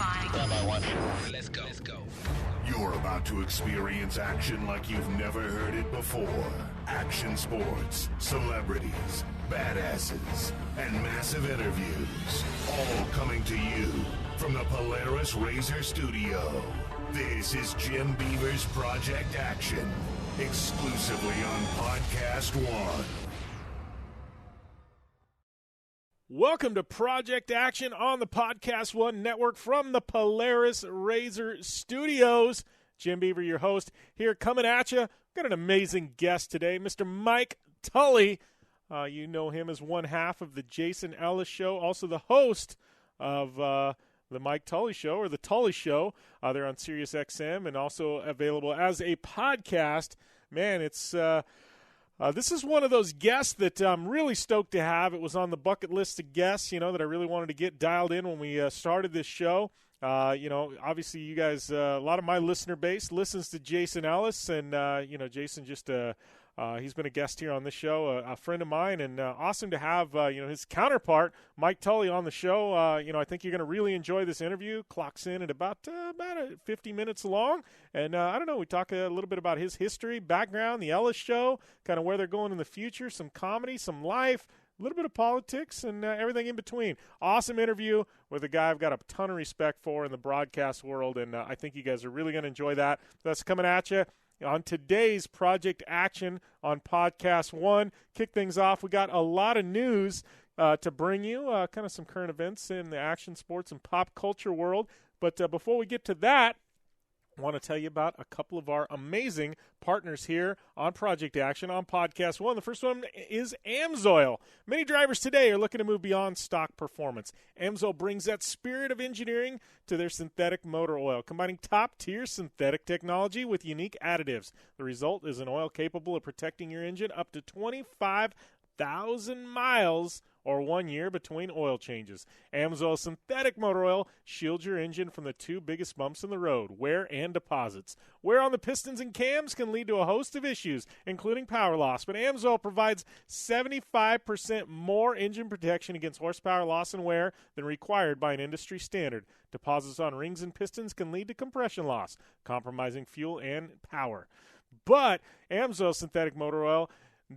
Stand by one. Let's go. You're about to experience action like you've never heard it before. Action sports, celebrities, badasses, and massive interviews. All coming to you from the Polaris Razor Studio. This is Jim Beaver's Project Action, exclusively on Podcast One. Welcome to Project Action on the Podcast One Network from the Polaris Razor Studios. Jim Beaver, your host, here coming at you. Got an amazing guest today, Mr. Mike Tully. You know him as one half of the Jason Ellis Show, also the host of the Mike Tully Show, or the Tully Show. They're on SiriusXM and also available as a podcast. Man, it's this is one of those guests that I'm really stoked to have. It was on the bucket list of guests, that I really wanted to get dialed in when we started this show. Obviously you guys, a lot of my listener base listens to Jason Ellis, and, Jason just he's been a guest here on this show, a friend of mine, and awesome to have, his counterpart, Mike Tully, on the show. I think you're going to really enjoy this interview. Clocks in at about 50 minutes long. And I don't know, we talk a little bit about his history, background, the Ellis Show, kind of where they're going in the future, some comedy, some life, a little bit of politics, and everything in between. Awesome interview with a guy I've got a ton of respect for in the broadcast world, and I think you guys are really going to enjoy that. That's coming at you on today's Project Action on Podcast One. Kick things off, we got a lot of news to bring you, kind of some current events in the action, sports, and pop culture world. But before we get to that, I want to tell you about a couple of our amazing partners here on Project Action on Podcast One. The first one is AMSOIL. Many drivers today are looking to move beyond stock performance. AMSOIL brings that spirit of engineering to their synthetic motor oil, combining top-tier synthetic technology with unique additives. The result is an oil capable of protecting your engine up to 25,000 miles or 1 year between oil changes. AMSOIL synthetic motor oil shields your engine from the two biggest bumps in the road, wear and deposits. Wear on the pistons and cams can lead to a host of issues, including power loss, but AMSOIL provides 75% more engine protection against horsepower loss and wear than required by an industry standard. Deposits on rings and pistons can lead to compression loss, compromising fuel and power. But AMSOIL synthetic motor oil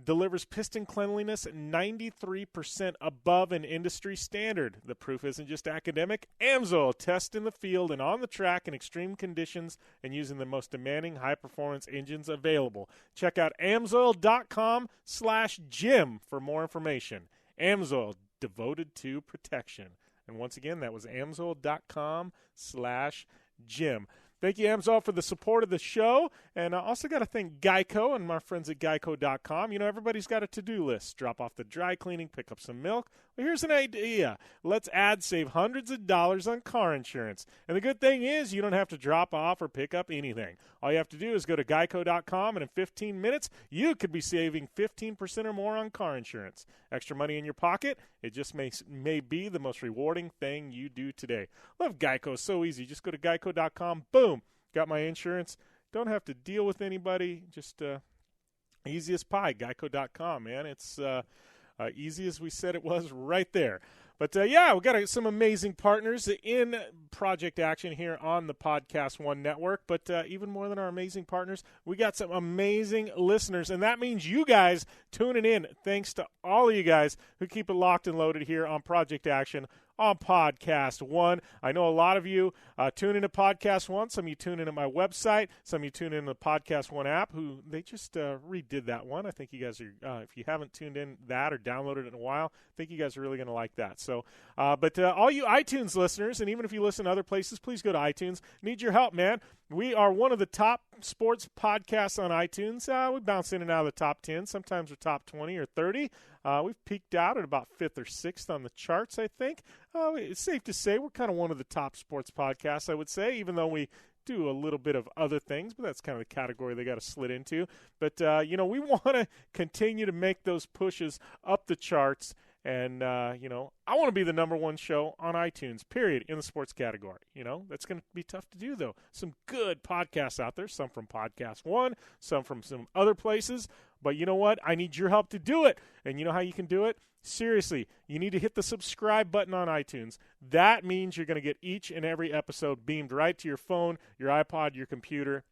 delivers piston cleanliness 93% above an industry standard. The proof isn't just academic. AMSOIL tests in the field and on the track in extreme conditions and using the most demanding high-performance engines available. Check out AMSOIL.com/Jim for more information. AMSOIL, devoted to protection. And once again, that was AMSOIL.com/Jim. Thank you, AMSOIL, for the support of the show. And I also got to thank Geico and my friends at Geico.com. Everybody's got a to-do list. Drop off the dry cleaning, pick up some milk. Well, here's an idea. Let's save hundreds of dollars on car insurance. And the good thing is you don't have to drop off or pick up anything. All you have to do is go to Geico.com, and in 15 minutes, you could be saving 15% or more on car insurance. Extra money in your pocket, it just may be the most rewarding thing you do today. Love Geico. So easy. Just go to Geico.com. Boom. Got my insurance. Don't have to deal with anybody. Just easy as pie. Geico.com, man. It's easy as we said it was right there. But, we got some amazing partners in Project Action here on the Podcast One Network. But even more than our amazing partners, we got some amazing listeners. And that means you guys tuning in. Thanks to all of you guys who keep it locked and loaded here on Project Action on Podcast One. I know a lot of you tune into Podcast One. Some of you tune into my website. Some of you tune into the Podcast One app, who they just redid that one. I think you guys are, if you haven't tuned in that or downloaded it in a while, I think you guys are really going to like that. So, but all you iTunes listeners, and even if you listen to other places, please go to iTunes. Need your help, man. We are one of the top sports podcasts on iTunes. We bounce in and out of the top 10. Sometimes we're top 20 or 30. We've peaked out at about 5th or 6th on the charts, I think. It's safe to say we're kind of one of the top sports podcasts, I would say, even though we do a little bit of other things, but that's kind of the category they got to slid into. But, we want to continue to make those pushes up the charts. And, I want to be the number one show on iTunes, period, in the sports category. That's going to be tough to do, though. Some good podcasts out there, some from Podcast One, some from some other places. But you know what? I need your help to do it. And you know how you can do it? seriously, you need to hit the subscribe button on iTunes. That means you're going to get each and every episode beamed right to your phone, your iPod, your computer,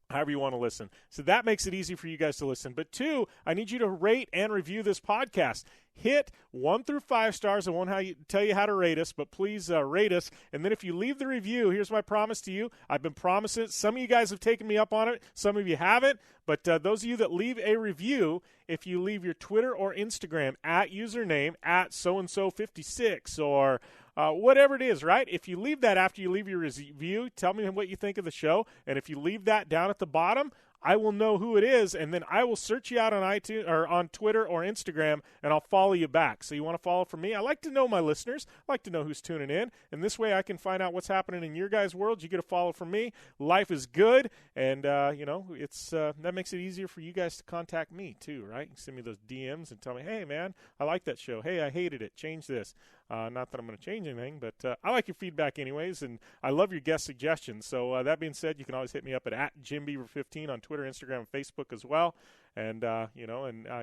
however you want to listen. So that makes it easy for you guys to listen. But 2, I need you to rate and review this podcast. Hit 1 through 5 stars. I won't tell you how to rate us, but please rate us. And then if you leave the review, here's my promise to you. I've been promising it. Some of you guys have taken me up on it. Some of you haven't. But those of you that leave a review, if you leave your Twitter or Instagram at username at so-and-so56 or whatever it is, right? If you leave that after you leave your review, tell me what you think of the show. And if you leave that down at the bottom, I will know who it is, and then I will search you out on iTunes or on Twitter or Instagram, and I'll follow you back. So you want to follow from me? I like to know my listeners. I like to know who's tuning in, and this way I can find out what's happening in your guys' world. You get a follow from me. Life is good, and it's that makes it easier for you guys to contact me too, right? You send me those DMs and tell me, hey man, I like that show. Hey, I hated it. Change this. Not that I'm going to change anything, but I like your feedback anyways, and I love your guest suggestions. So that being said, you can always hit me up at JimBeaver15 on Twitter, Instagram, and Facebook as well, and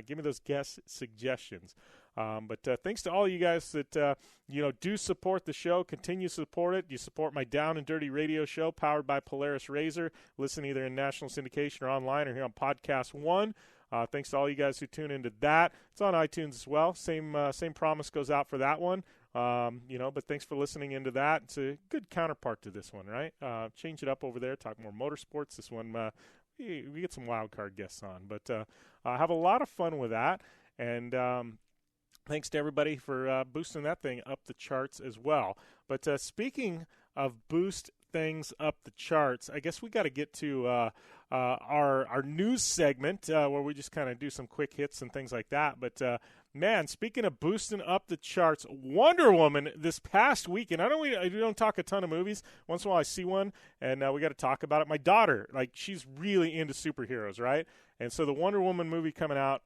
give me those guest suggestions. But thanks to all you guys that do support the show. Continue to support it. You support my Down and Dirty radio show powered by Polaris Razor. Listen either in national syndication or online or here on Podcast One. Thanks to all you guys who tune into that. It's on iTunes as well. Same promise goes out for that one. But thanks for listening into that. It's a good counterpart to this one, right? Change it up over there. Talk more motorsports. This one, we get some wild card guests on. But have a lot of fun with that. And thanks to everybody for boosting that thing up the charts as well. But speaking of boost things up the charts, I guess we got to get to our news segment where we just kind of do some quick hits and things like that. But man, speaking of boosting up the charts, Wonder Woman this past weekend. I don't talk a ton of movies. Once in a while I see one, and we got to talk about it. My daughter, she's really into superheroes, right? And so the Wonder Woman movie coming out,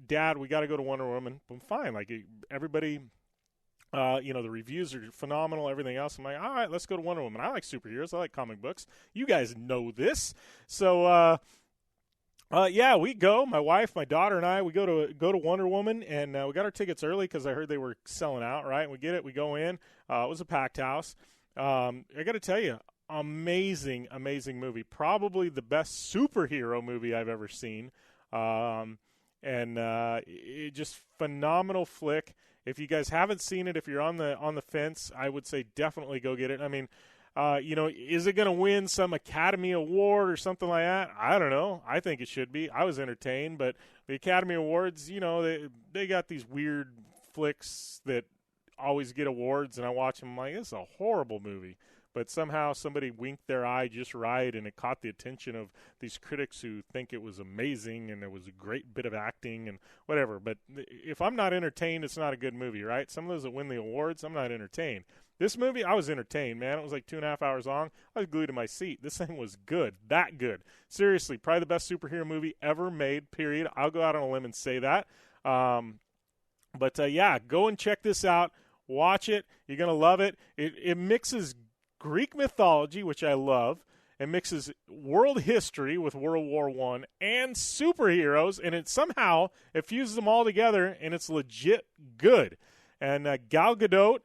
Dad, we got to go to Wonder Woman. I'm fine. Everybody, the reviews are phenomenal, everything else. I'm like, all right, let's go to Wonder Woman. I like superheroes. I like comic books. You guys know this. So, we go. My wife, my daughter, and I, we go to Wonder Woman, and we got our tickets early because I heard they were selling out, right? We get it. We go in. It was a packed house. I got to tell you, amazing, amazing movie. Probably the best superhero movie I've ever seen. It just phenomenal flick. If you guys haven't seen it, if you're on the fence, I would say definitely go get it. I mean, is it going to win some Academy Award or something like that? I don't know. I think it should be. I was entertained, but the Academy Awards, they got these weird flicks that always get awards, and I watch them like, this is a horrible movie. But somehow somebody winked their eye just right, and it caught the attention of these critics who think it was amazing and it was a great bit of acting and whatever. But if I'm not entertained, it's not a good movie, right? Some of those that win the awards, I'm not entertained. This movie, I was entertained, man. It was like 2.5 hours long. I was glued to my seat. This thing was good, that good. Seriously, probably the best superhero movie ever made, period. I'll go out on a limb and say that. Go and check this out. Watch it. You're going to love it. It mixes Greek mythology, which I love, and mixes world history with World War I and superheroes, and it fuses them all together, and it's legit good. And Gal Gadot,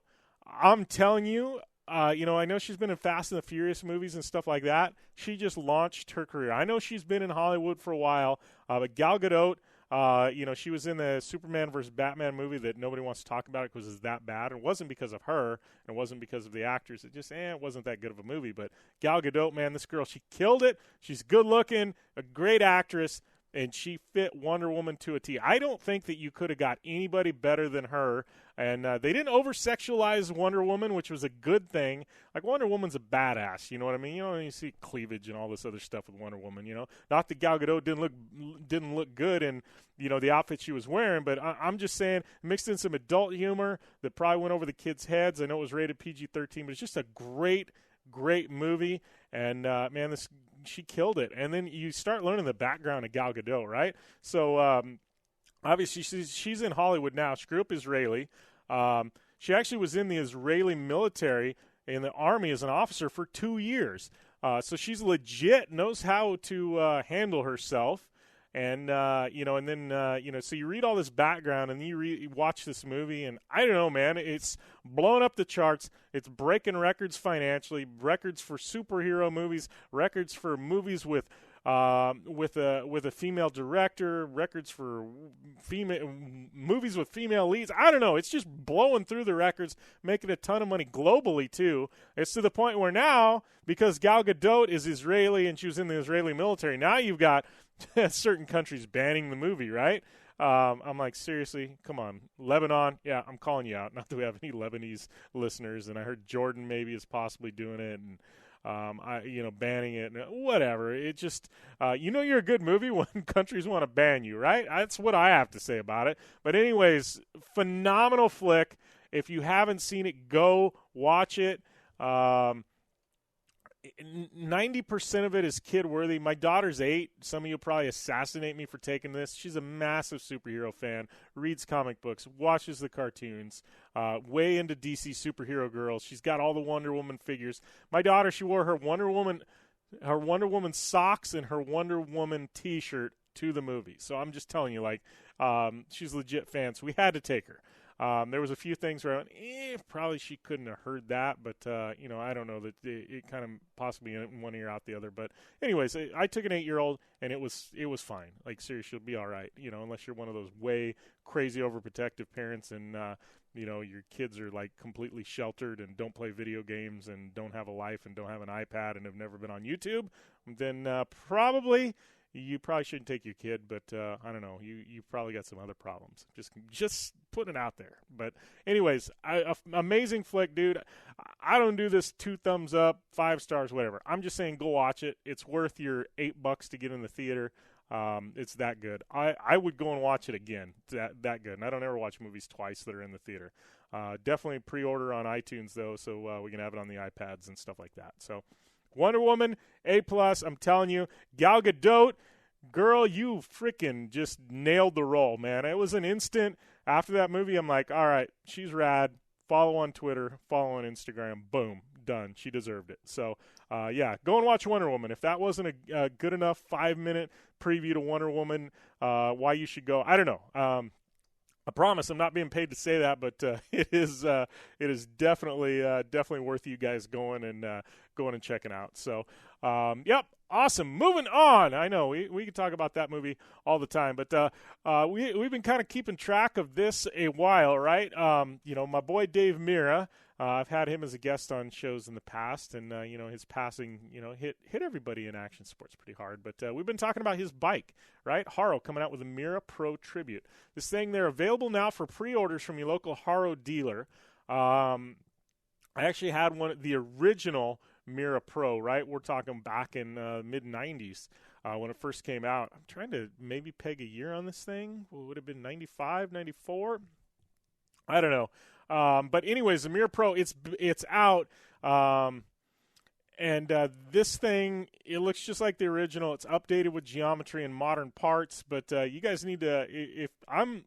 I'm telling you, I know she's been in Fast and the Furious movies and stuff like that. She just launched her career. I know she's been in Hollywood for a while, but Gal Gadot, she was in the Superman versus Batman movie that nobody wants to talk about because it's that bad. It wasn't because of her, and it wasn't because of the actors. It just, it wasn't that good of a movie. But Gal Gadot, man, this girl, she killed it. She's good looking, a great actress, and she fit Wonder Woman to a T. I don't think that you could have got anybody better than her. And they didn't over-sexualize Wonder Woman, which was a good thing. Like, Wonder Woman's a badass, you know what I mean? You see cleavage and all this other stuff with Wonder Woman, Not that Gal Gadot didn't look good in, the outfit she was wearing, but I'm just saying, mixed in some adult humor that probably went over the kids' heads. I know it was rated PG-13, but it's just a great, great movie. And, man, she killed it. And then you start learning the background of Gal Gadot, right? So, obviously, she's in Hollywood now. She grew up Israeli. She actually was in the Israeli military in the army as an officer for 2 years. So she's legit, knows how to handle herself. And, and then, so you read all this background and you watch this movie, and I don't know, man, it's blowing up the charts. It's breaking records financially, records for superhero movies, records for movies with a female director, records for movies with female leads. I don't know. It's just blowing through the records, making a ton of money globally, too. It's to the point where now, because Gal Gadot is Israeli and she was in the Israeli military, now you've got certain countries banning the movie, right? I'm like, seriously, come on. Lebanon, yeah, I'm calling you out. Not that we have any Lebanese listeners, and I heard Jordan maybe is possibly doing it, and banning it, and whatever. It just, you're a good movie when countries want to ban you, right? That's what I have to say about it. But anyways, phenomenal flick. If you haven't seen it, go watch it. 90% of it is kid-worthy. My daughter's 8. Some of you probably assassinate me for taking this. She's a massive superhero fan, reads comic books, watches the cartoons, way into DC superhero girls. She's got all the Wonder Woman figures. My daughter, she wore her Wonder Woman socks and her Wonder Woman T-shirt to the movie. So I'm just telling you, she's a legit fan, so we had to take her. There was a few things where I went, probably she couldn't have heard that, but, I don't know that it kind of possibly in one ear out the other. But anyways, I took an 8-year-old and it was fine. Like, seriously, she'll be all right, unless you're one of those way crazy overprotective parents and, your kids are like completely sheltered and don't play video games and don't have a life and don't have an iPad and have never been on YouTube, then you probably shouldn't take your kid, but I don't know. You probably got some other problems. Just putting it out there. But anyways, amazing flick, dude. I don't do this 2 thumbs up, 5 stars, whatever. I'm just saying go watch it. It's worth your $8 to get in the theater. It's that good. I would go and watch it again. It's that good. And I don't ever watch movies twice that are in the theater. Definitely pre-order on iTunes, though, so we can have it on the iPads and stuff like that. So Wonder Woman, A+. I'm telling you, Gal Gadot, girl, you freaking just nailed the role, man. It was an instant. After that movie, I'm like, all right, she's rad. Follow on Twitter, follow on Instagram. Boom, done. She deserved it. So, go and watch Wonder Woman. If that wasn't a good enough 5-minute preview to Wonder Woman, why you should go, I don't know. I promise I'm not being paid to say that, but it is definitely worth you guys going and checking out. So, awesome. Moving on. I know we could talk about that movie all the time, but we've been kind of keeping track of this a while, right? My boy Dave Mira. I've had him as a guest on shows in the past, and his passing, hit everybody in action sports pretty hard. But we've been talking about his bike, right? Haro coming out with a Mira Pro Tribute. This thing, they're available now for pre-orders from your local Haro dealer. I actually had the original Mira Pro, right? We're talking back in mid-'90s when it first came out. I'm trying to maybe peg a year on this thing. What would have been 95, 94? I don't know. But anyways, the Mira Pro, it's out. And this thing, it looks just like the original. It's updated with geometry and modern parts. But you guys need to, if I'm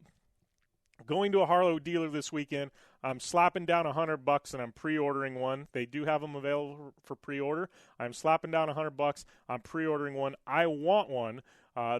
going to a Harlow dealer this weekend, I'm slapping down $100 and I'm pre-ordering one. They do have them available for pre-order. I'm slapping down $100. I'm pre-ordering one. I want one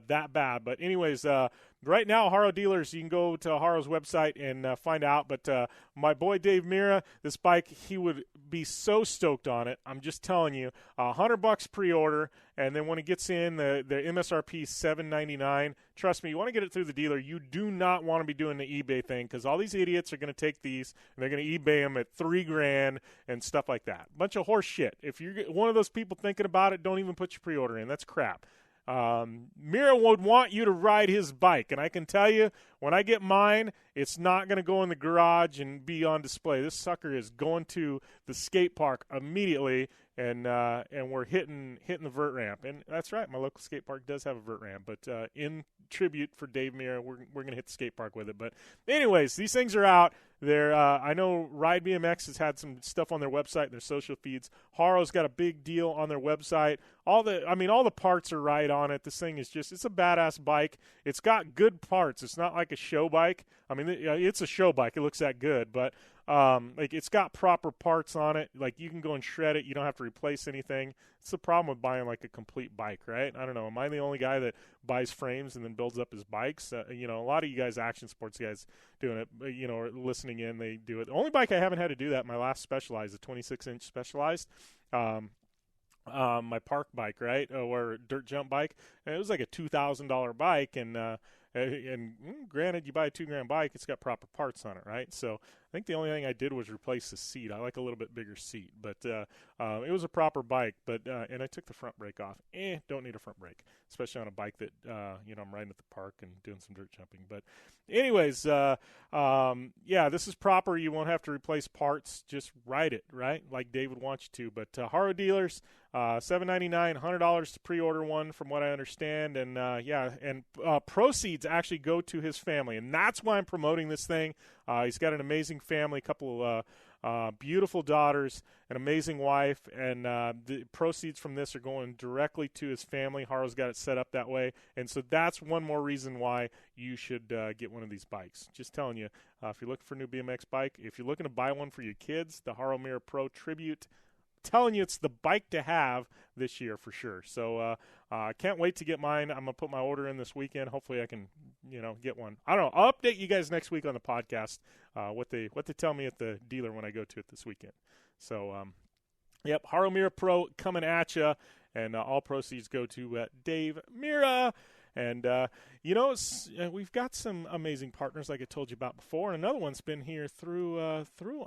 that bad. But anyways, right now, Haro dealers, you can go to Haro's website and find out. But my boy Dave Mira, this bike, he would be so stoked on it. I'm just telling you, $100 pre-order, and then when it gets in, the MSRP is $799. Trust me, you want to get it through the dealer. You do not want to be doing the eBay thing because all these idiots are going to take these and they're going to eBay them at $3,000 and stuff like that. Bunch of horse shit. If you're one of those people thinking about it, don't even put your pre-order in. That's crap. Mira would want you to ride his bike, and I can tell you, when I get mine, it's not going to go in the garage and be on display. This sucker is going to the skate park immediately, and we're hitting the vert ramp. And that's right, my local skate park does have a vert ramp, but in tribute for Dave Mira, we're going to hit the skate park with it. But anyways, these things are out. They're, I know Ride BMX has had some stuff on their website, their social feeds. Haro's got a big deal on their website. All the parts are right on it. This thing is it's a badass bike. It's got good parts. It's not like a show bike. I mean, it's a show bike. It looks that good, but Like, it's got proper parts on it. Like, you can go and shred it. You don't have to replace anything. It's the problem with buying, like, a complete bike, right? I don't know. Am I the only guy that buys frames and then builds up his bikes? A lot of you guys, action sports guys, doing it, or listening in, they do it. The only bike I haven't had to do that, my last Specialized, the 26-inch Specialized, my park bike, right, or dirt jump bike. And it was like a $2,000 bike, and granted, you buy a $2,000 bike, it's got proper parts on it, right? So I think the only thing I did was replace the seat. I like a little bit bigger seat, but it was a proper bike. But and I took the front brake off. Don't need a front brake, especially on a bike that I'm riding at the park and doing some dirt jumping. But anyways, this is proper. You won't have to replace parts. Just ride it, right? Like David wants you to. But Haro dealers, $799, $100 to pre-order one, from what I understand. And proceeds actually go to his family, and that's why I'm promoting this thing. He's got an amazing family, a couple of beautiful daughters, an amazing wife, and the proceeds from this are going directly to his family. Haro's got it set up that way, and so that's one more reason why you should get one of these bikes. Just telling you, if you're looking for a new BMX bike, if you're looking to buy one for your kids, the Haro Mira Pro Tribute, telling you it's the bike to have this year for sure. So I can't wait to get mine. I'm going to put my order in this weekend. Hopefully I can, get one. I don't know. I'll update you guys next week on the podcast what they tell me at the dealer when I go to it this weekend. So, Haro Mira Pro coming at you, and all proceeds go to Dave Mira. And, we've got some amazing partners like I told you about before. And another one's been here through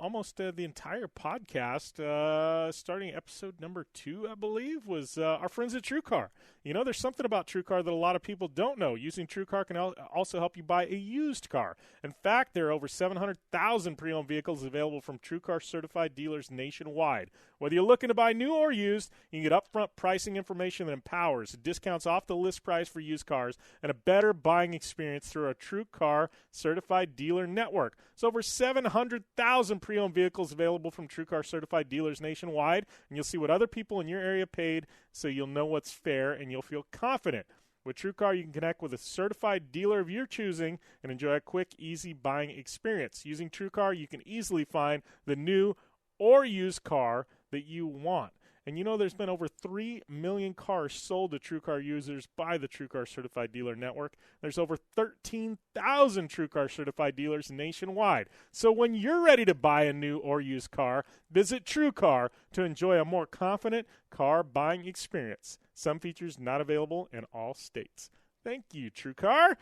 almost the entire podcast, starting episode number 2, I believe, was our friends at TrueCar. There's something about TrueCar that a lot of people don't know. Using TrueCar can also help you buy a used car. In fact, there are over 700,000 pre-owned vehicles available from TrueCar certified dealers nationwide. Whether you're looking to buy new or used, you can get upfront pricing information that empowers, discounts off the list price for used cars, and a better buying experience through our TrueCar certified dealer network. So over 700,000 pre-owned vehicles available from TrueCar certified dealers nationwide, and you'll see what other people in your area paid, so you'll know what's fair and you'll feel confident. With TrueCar, you can connect with a certified dealer of your choosing and enjoy a quick, easy buying experience. Using TrueCar, you can easily find the new or used car that you want. And there's been over 3 million cars sold to TrueCar users by the TrueCar Certified Dealer Network. There's over 13,000 TrueCar Certified dealers nationwide. So when you're ready to buy a new or used car, visit TrueCar to enjoy a more confident car buying experience. Some features not available in all states. Thank you, TrueCar.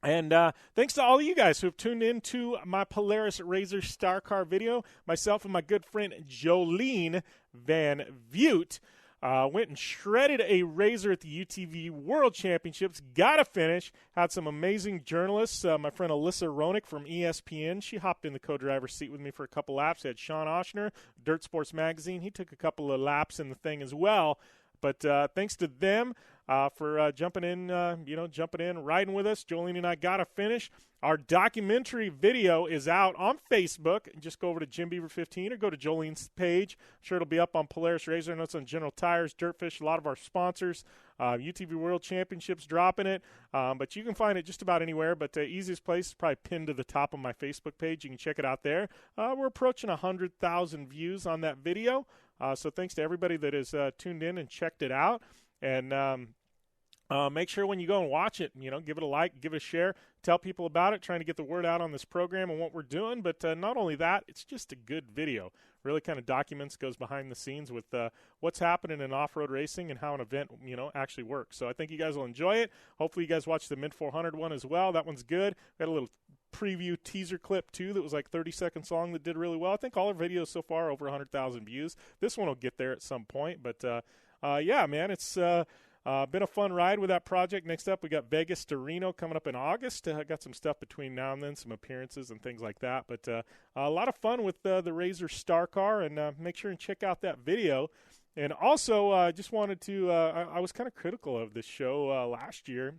And thanks to all of you guys who have tuned in to my Polaris Razor Star Car video. Myself and my good friend Jolene Van Vute went and shredded a Razor at the UTV World Championships. Got a finish. Had some amazing journalists. My friend Alyssa Ronick from ESPN. She hopped in the co-driver's seat with me for a couple laps. Had Sean Oshner, Dirt Sports Magazine. He took a couple of laps in the thing as well. But thanks to them for jumping in, riding with us. Jolene and I got a finish. Our documentary video is out on Facebook. Just go over to Jim Beaver 15 or go to Jolene's page. I'm sure it'll be up on Polaris Razor. I know it's on General Tires, Dirtfish, a lot of our sponsors. UTV World Championships dropping it. But you can find it just about anywhere. But the easiest place is probably pinned to the top of my Facebook page. You can check it out there. We're approaching 100,000 views on that video. So thanks to everybody that has tuned in and checked it out. And make sure when you go and watch it, give it a like, give it a share, tell people about it, trying to get the word out on this program and what we're doing. But not only that, it's just a good video. Really kind of documents, goes behind the scenes with what's happening in off-road racing and how an event, actually works. So I think you guys will enjoy it. Hopefully you guys watch the Mid-400 one as well. That one's good. We had a little preview teaser clip too that was like 30 seconds long that did really well. I think all our videos so far are over 100,000 views. This one will get there at some point. But man, it's been a fun ride with that project. Next up, we got Vegas to Reno coming up in August. Got some stuff between now and then, some appearances and things like that. But a lot of fun with the Razor Star Car, and make sure and check out that video. And also, just wanted to, I was kind of critical of this show last year.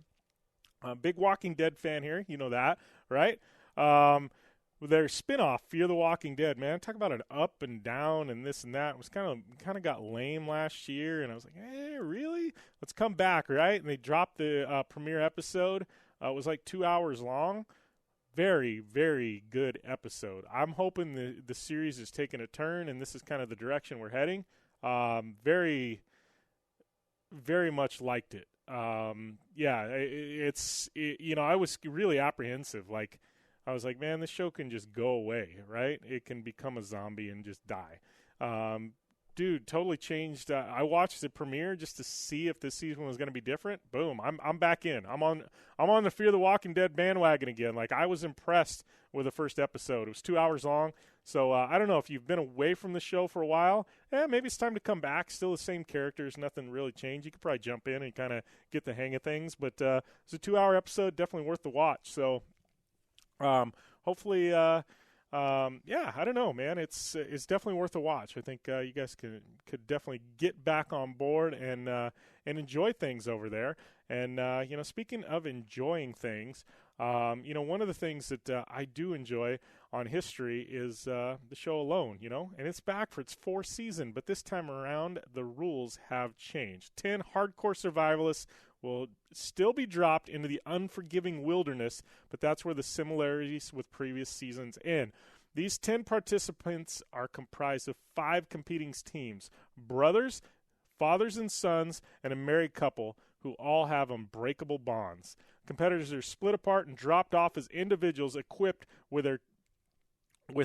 Big Walking Dead fan here, you know that, right? Their spinoff, Fear the Walking Dead, man. Talk about an up and down and this and that. It was kind of got lame last year, and I was like, really? Let's come back, right? And they dropped the premiere episode. It was like 2 hours long. very, very good episode. I'm hoping the series is taking a turn, and this is kind of the direction we're heading. Very, very much liked it. I was really apprehensive. Like, I was like, man, this show can just go away, right? It can become a zombie and just die. Dude, totally changed. I watched the premiere just to see if this season was going to be different. Boom, I'm back in. I'm on the Fear the Walking Dead bandwagon again. Like, I was impressed with the first episode. It was 2 hours long. So I don't know if you've been away from the show for a while. Maybe it's time to come back. Still the same characters. Nothing really changed. You could probably jump in and kind of get the hang of things. But it's a 2-hour episode. Definitely worth the watch. So hopefully, I don't know, man. It's definitely worth a watch. I think you guys could definitely get back on board and enjoy things over there. And speaking of enjoying things, one of the things that I do enjoy on history is the show Alone, and it's back for its fourth season, but this time around the rules have changed. 10 hardcore survivalists will still be dropped into the unforgiving wilderness, but that's where the similarities with previous seasons end. These 10 participants are comprised of 5 competing teams: brothers, fathers and sons, and a married couple who all have unbreakable bonds. Competitors are split apart and dropped off as individuals equipped with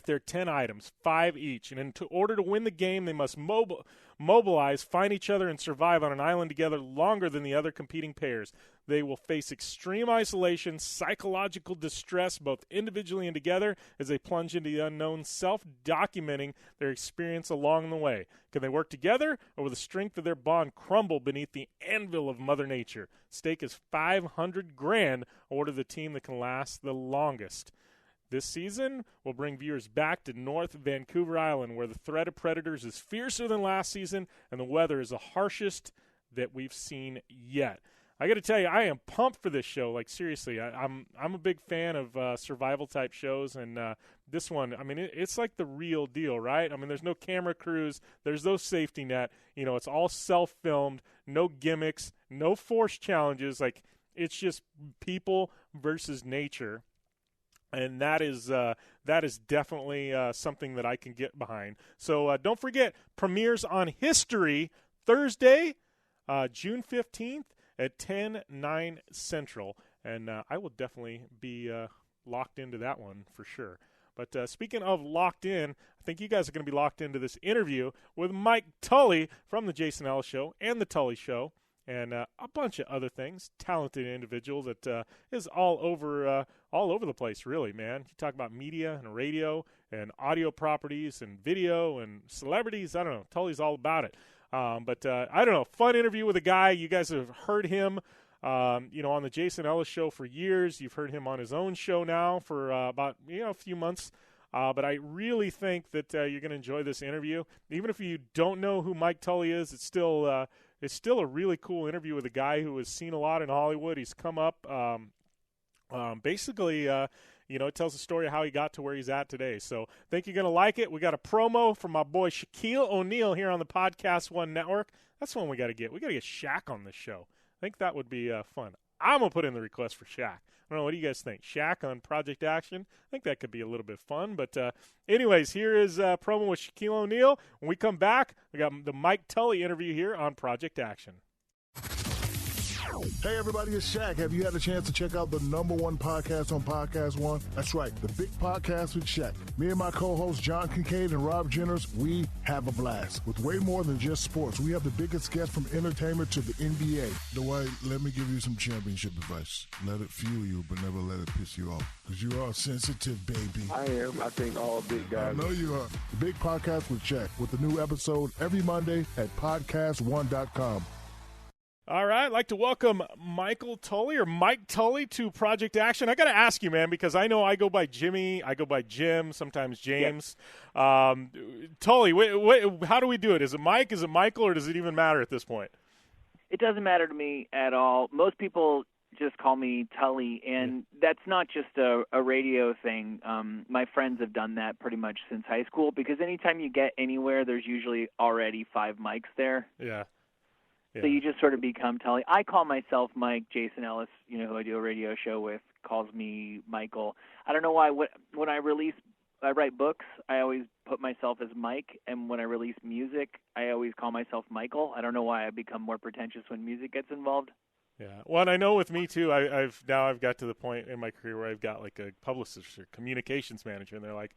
their 10 items, 5 each. And in order to win the game, they must mobilize, find each other, and survive on an island together longer than the other competing pairs. They will face extreme isolation, psychological distress, both individually and together, as they plunge into the unknown, self-documenting their experience along the way. Can they work together, or will the strength of their bond crumble beneath the anvil of Mother Nature? Stake is $500,000 awarded to the team that can last the longest. This season will bring viewers back to North Vancouver Island, where the threat of predators is fiercer than last season and the weather is the harshest that we've seen yet. I got to tell you, I am pumped for this show. Like, seriously, I'm a big fan of survival-type shows, and this one, I mean, it's like the real deal, right? I mean, there's no camera crews. There's no safety net. It's all self-filmed, no gimmicks, no forced challenges. Like, it's just people versus nature. And that is definitely something that I can get behind. So don't forget, premieres on History Thursday, June 15th at 10/9 Central. And I will definitely be locked into that one for sure. But speaking of locked in, I think you guys are going to be locked into this interview with Mike Tully from the Jason Ellis Show and the Tully Show, and a bunch of other things. Talented individual that is all over the place, really, man. You talk about media and radio and audio properties and video and celebrities. I don't know. Tully's all about it. But I don't know. Fun interview with a guy. You guys have heard him, on the Jason Ellis Show for years. You've heard him on his own show now for about a few months. But I really think that you're going to enjoy this interview. Even if you don't know who Mike Tully is, it's still a really cool interview with a guy who has seen a lot in Hollywood. He's come up, basically, it tells the story of how he got to where he's at today. So I think you're going to like it. We got a promo from my boy Shaquille O'Neal here on the Podcast One Network. That's one we got to get. We got to get Shaq on this show. I think that would be fun. I'm going to put in the request for Shaq. I don't know. What do you guys think? Shaq on Project Action? I think that could be a little bit fun. But anyways, here is a promo with Shaquille O'Neal. When we come back, we got the Mike Tully interview here on Project Action. Hey everybody, it's Shaq. Have you had a chance to check out the #1 podcast on Podcast One? That's right, the Big Podcast with Shaq. Me and my co-hosts John Kincaid and Rob Jenners, we have a blast. With way more than just sports, we have the biggest guests from entertainment to the NBA. Dwight, let me give you some championship advice. Let it fuel you, but never let it piss you off. Because you are sensitive, baby. I am. I think all big guys. I know you are. The Big Podcast with Shaq, with the new episode every Monday at podcastone.com. All right, I'd like to welcome Mike Tully to Project Action. I got to ask you, man, because I know I go by Jimmy, I go by Jim, sometimes James. Yep. Tully, how do we do it? Is it Mike, is it Michael, or does it even matter at this point? It doesn't matter to me at all. Most people just call me Tully, and that's not just a radio thing. My friends have done that pretty much since high school, because anytime you get anywhere, there's usually already 5 mics there. Yeah. So you just sort of become Tully. I call myself Mike Jason Ellis, who I do a radio show with, calls me Michael. I don't know why. When I write books, I always put myself as Mike, and when I release music, I always call myself Michael. I don't know why I become more pretentious when music gets involved. Yeah, well, and I know with me too. I've got to the point in my career where I've got like a publicist or communications manager, and they're like,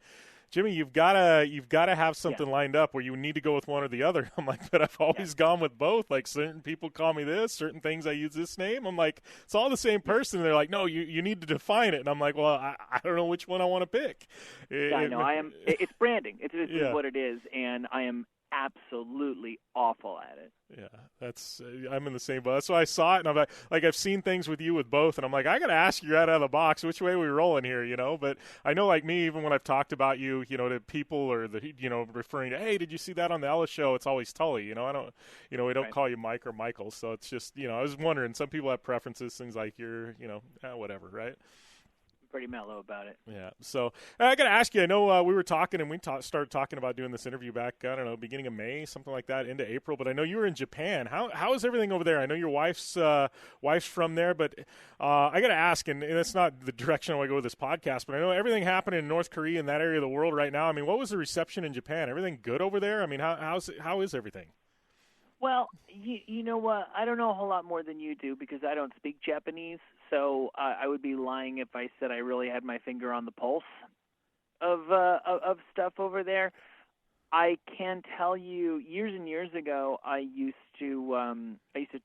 "Jimmy, you've gotta have something lined up where you need to go with one or the other." I'm like, "But I've always gone with both. Like certain people call me this, certain things I use this name." I'm like, "It's all the same person." And they're like, "No, you need to define it." And I'm like, "Well, I don't know which one I want to pick." I know. It's branding. It's what it is, and I am absolutely awful at it. Yeah, I'm in the same boat. So I saw it, and I'm like I've seen things with you with both, and I'm like, I got to ask you right out of the box, which way are we rolling here, you know? But I know, like me, even when I've talked about you, you know, to people or referring to, hey, did you see that on the Ellis Show? It's always Tully, you know. I don't, you know, we don't call you Mike or Michael, so it's just, you know, I was wondering. Some people have preferences, things like you're, you know, whatever, right? Pretty mellow about it. Yeah. So I got to ask you, I know we were talking and we started talking about doing this interview back, I don't know, beginning of May, something like that, into April. But I know you were in Japan. How is everything over there? I know your wife's from there, but I got to ask, and it's not the direction I want to go with this podcast, but I know everything happening in North Korea and that area of the world right now. I mean, what was the reception in Japan? Everything good over there? I mean, how is everything? Well, you know what? I don't know a whole lot more than you do because I don't speak Japanese, so I would be lying if I said I really had my finger on the pulse of stuff over there. I can tell you, years and years ago, I used to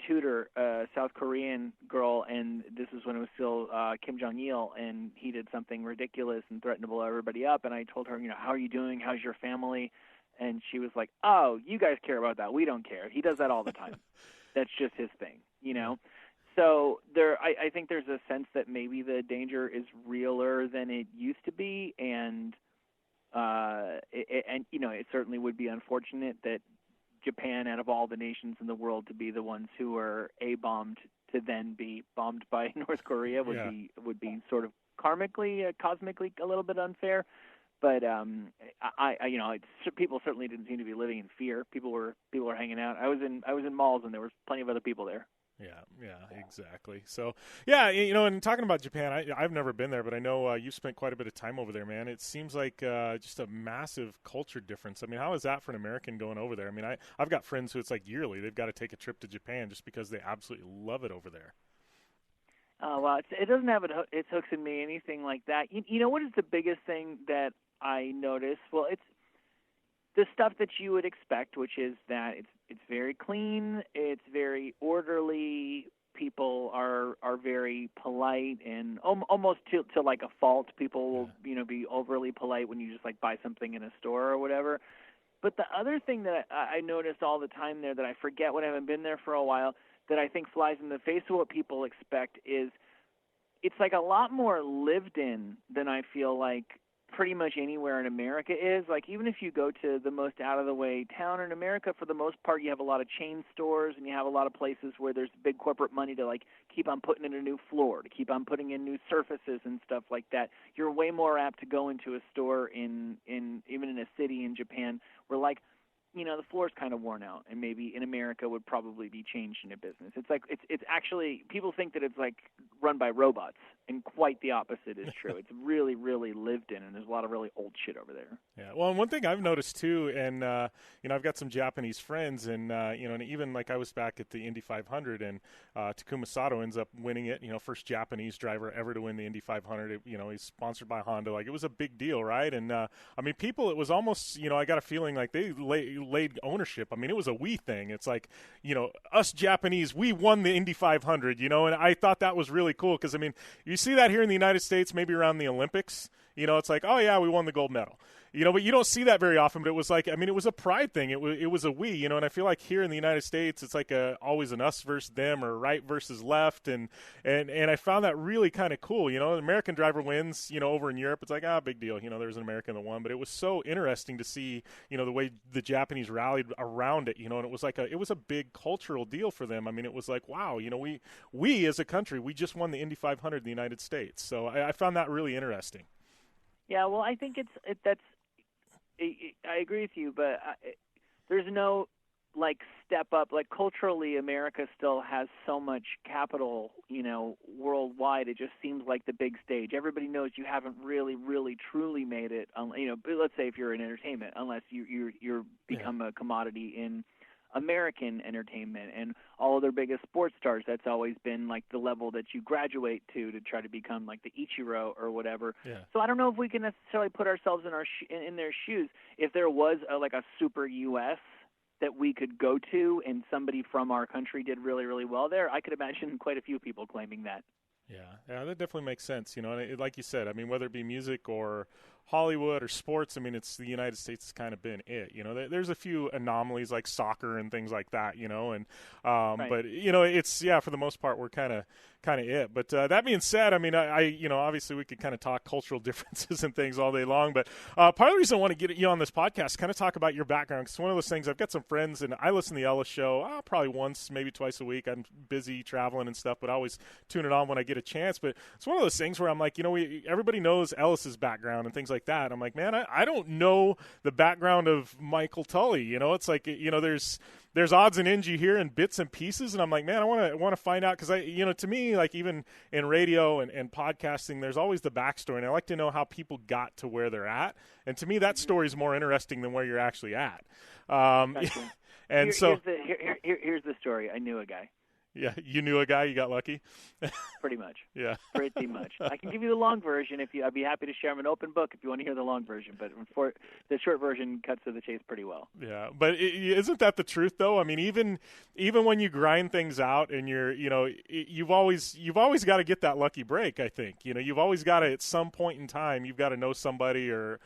tutor a South Korean girl, and this was when it was still Kim Jong-il, and he did something ridiculous and threatened to blow everybody up. And I told her, you know, how are you doing? How's your family? And she was like, oh, you guys care about that. We don't care. He does that all the time. That's just his thing, you know? So I think there's a sense that maybe the danger is realer than it used to be. And you know, it certainly would be unfortunate that Japan, out of all the nations in the world, to be the ones who are A-bombed to then be bombed by North Korea would be sort of karmically, cosmically a little bit unfair. But I you know, people certainly didn't seem to be living in fear. People were hanging out. I was in malls, and there was plenty of other people there. Yeah, exactly. So, yeah, you know, and talking about Japan, I've never been there, but I know you've spent quite a bit of time over there, man. It seems like just a massive culture difference. I mean, how is that for an American going over there? I mean, I've got friends who it's like yearly they've got to take a trip to Japan just because they absolutely love it over there. Well, it doesn't have its hooks in me, anything like that. You know what is the biggest thing that I noticed? Well, it's the stuff that you would expect, which is that it's very clean, it's very orderly. People are very polite and almost to like a fault. People will be overly polite when you just like buy something in a store or whatever. But the other thing that I noticed all the time there that I forget when I haven't been there for a while, that I think flies in the face of what people expect, is it's like a lot more lived in than I feel like pretty much anywhere in America is. Like, even if you go to the most out-of-the-way town in America, for the most part, you have a lot of chain stores and you have a lot of places where there's big corporate money to, like, keep on putting in a new floor, to keep on putting in new surfaces and stuff like that. You're way more apt to go into a store even in a city in Japan where, like, you know, the floor's kind of worn out, and maybe in America would probably be changed into business. It's like it's actually, people think that it's like run by robots, and quite the opposite is true. It's really, really lived in, and there's a lot of really old shit over there. Yeah, well, and one thing I've noticed too, and you know, I've got some Japanese friends, and you know, and even like I was back at the Indy 500, and Takuma Sato ends up winning it. You know, first Japanese driver ever to win the Indy 500. You know, he's sponsored by Honda. Like, it was a big deal, right? And I mean, people, it was almost, you know, I got a feeling like they laid ownership. I mean, it was a we thing. It's like, you know, us Japanese, we won the Indy 500, you know, and I thought that was really cool because, I mean, you see that here in the United States, maybe around the Olympics, you know, it's like, oh, yeah, we won the gold medal. You know, but you don't see that very often. But it was like, I mean, it was a pride thing. It was a we, you know. And I feel like here in the United States, it's like always an us versus them, or right versus left. And I found that really kind of cool. You know, an American driver wins. You know, over in Europe, it's like, big deal. You know, there's an American that won. But it was so interesting to see, you know, the way the Japanese rallied around it. You know, and it was like it was a big cultural deal for them. I mean, it was like, wow, you know, we as a country, we just won the Indy 500 in the United States. So I found that really interesting. Yeah, well, I think I agree with you, but there's no like step up. Like culturally, America still has so much capital, worldwide. It just seems like the big stage. Everybody knows you haven't really, really, truly made it. But let's say if you're in entertainment, unless you're become a commodity in American entertainment and all of their biggest sports stars. That's always been like the level that you graduate to try to become like the Ichiro or whatever. Yeah. So I don't know if we can necessarily put ourselves in their shoes. If there was like a super U.S. that we could go to and somebody from our country did really, really well there, I could imagine quite a few people claiming that. Yeah, that definitely makes sense. And like you said, I mean, whether it be music or Hollywood or sports, I mean, it's the United States has kind of been it. There's a few anomalies like soccer and things like that. And Right. but it's for the most part we're kind of it. But that being said, I mean, I obviously we could kind of talk cultural differences and things all day long. But part of the reason I want to get you on this podcast, kind of talk about your background, because one of those things, I've got some friends and I listen to the Ellis Show probably once, maybe twice a week. I'm busy traveling and stuff, but I always tune it on when I get a chance. But it's one of those things where I'm like, everybody knows Ellis's background and things like that. I'm like, man, I don't know the background of Michael Tully. It's like, there's odds and ends you hear in bits and pieces, and I'm like, man, I want to find out, because to me, like even in radio and podcasting, there's always the backstory, and I like to know how people got to where they're at, and to me, that story is more interesting than where you're actually at. And here's the story. I knew a guy. Yeah, you knew a guy, you got lucky. Pretty much. Yeah. Pretty much. I can give you the long version I'd be happy to share. I'm an open book if you want to hear the long version, but for the short version cuts to the chase pretty well. Yeah, but isn't that the truth though? I mean, even when you grind things out and you've always got to get that lucky break, I think. You've always got to, at some point in time, you've got to know somebody or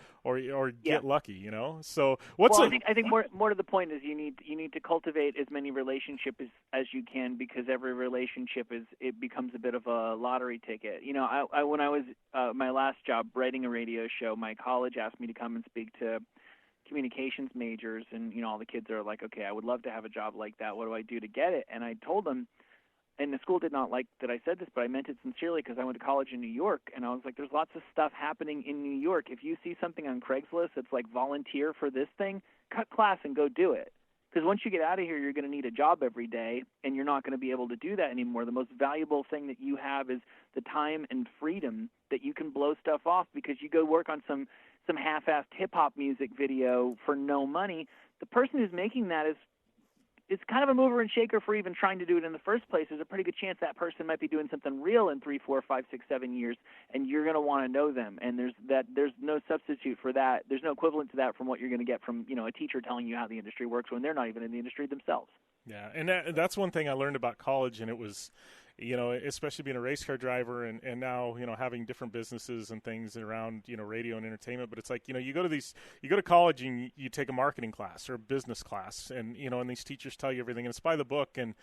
get lucky, So I think more to the point is you need to cultivate as many relationships as you can, because every relationship becomes a bit of a lottery ticket. I when I was my last job writing a radio show, my college asked me to come and speak to communications majors, and all the kids are like, okay, I would love to have a job like that. What do I do to get it? And I told them, and the school did not like that I said this, but I meant it sincerely, because I went to college in New York, and I was like, there's lots of stuff happening in New York. If you see something on Craigslist that's like volunteer for this thing, cut class and go do it. Because once you get out of here, you're going to need a job every day, and you're not going to be able to do that anymore. The most valuable thing that you have is the time and freedom that you can blow stuff off, because you go work on some half-assed hip-hop music video for no money. The person who's making that is kind of a mover and shaker for even trying to do it in the first place. There's a pretty good chance that person might be doing something real in 3, 4, 5, 6, 7 years, and you're going to want to know them. And there's no substitute for that. There's no equivalent to that from what you're going to get from a teacher telling you how the industry works when they're not even in the industry themselves. Yeah, and that's one thing I learned about college, and it was, especially being a race car driver and now, having different businesses and things around, radio and entertainment. But it's like, you go to college and you take a marketing class or a business class, and, and these teachers tell you everything, and it's by the book. And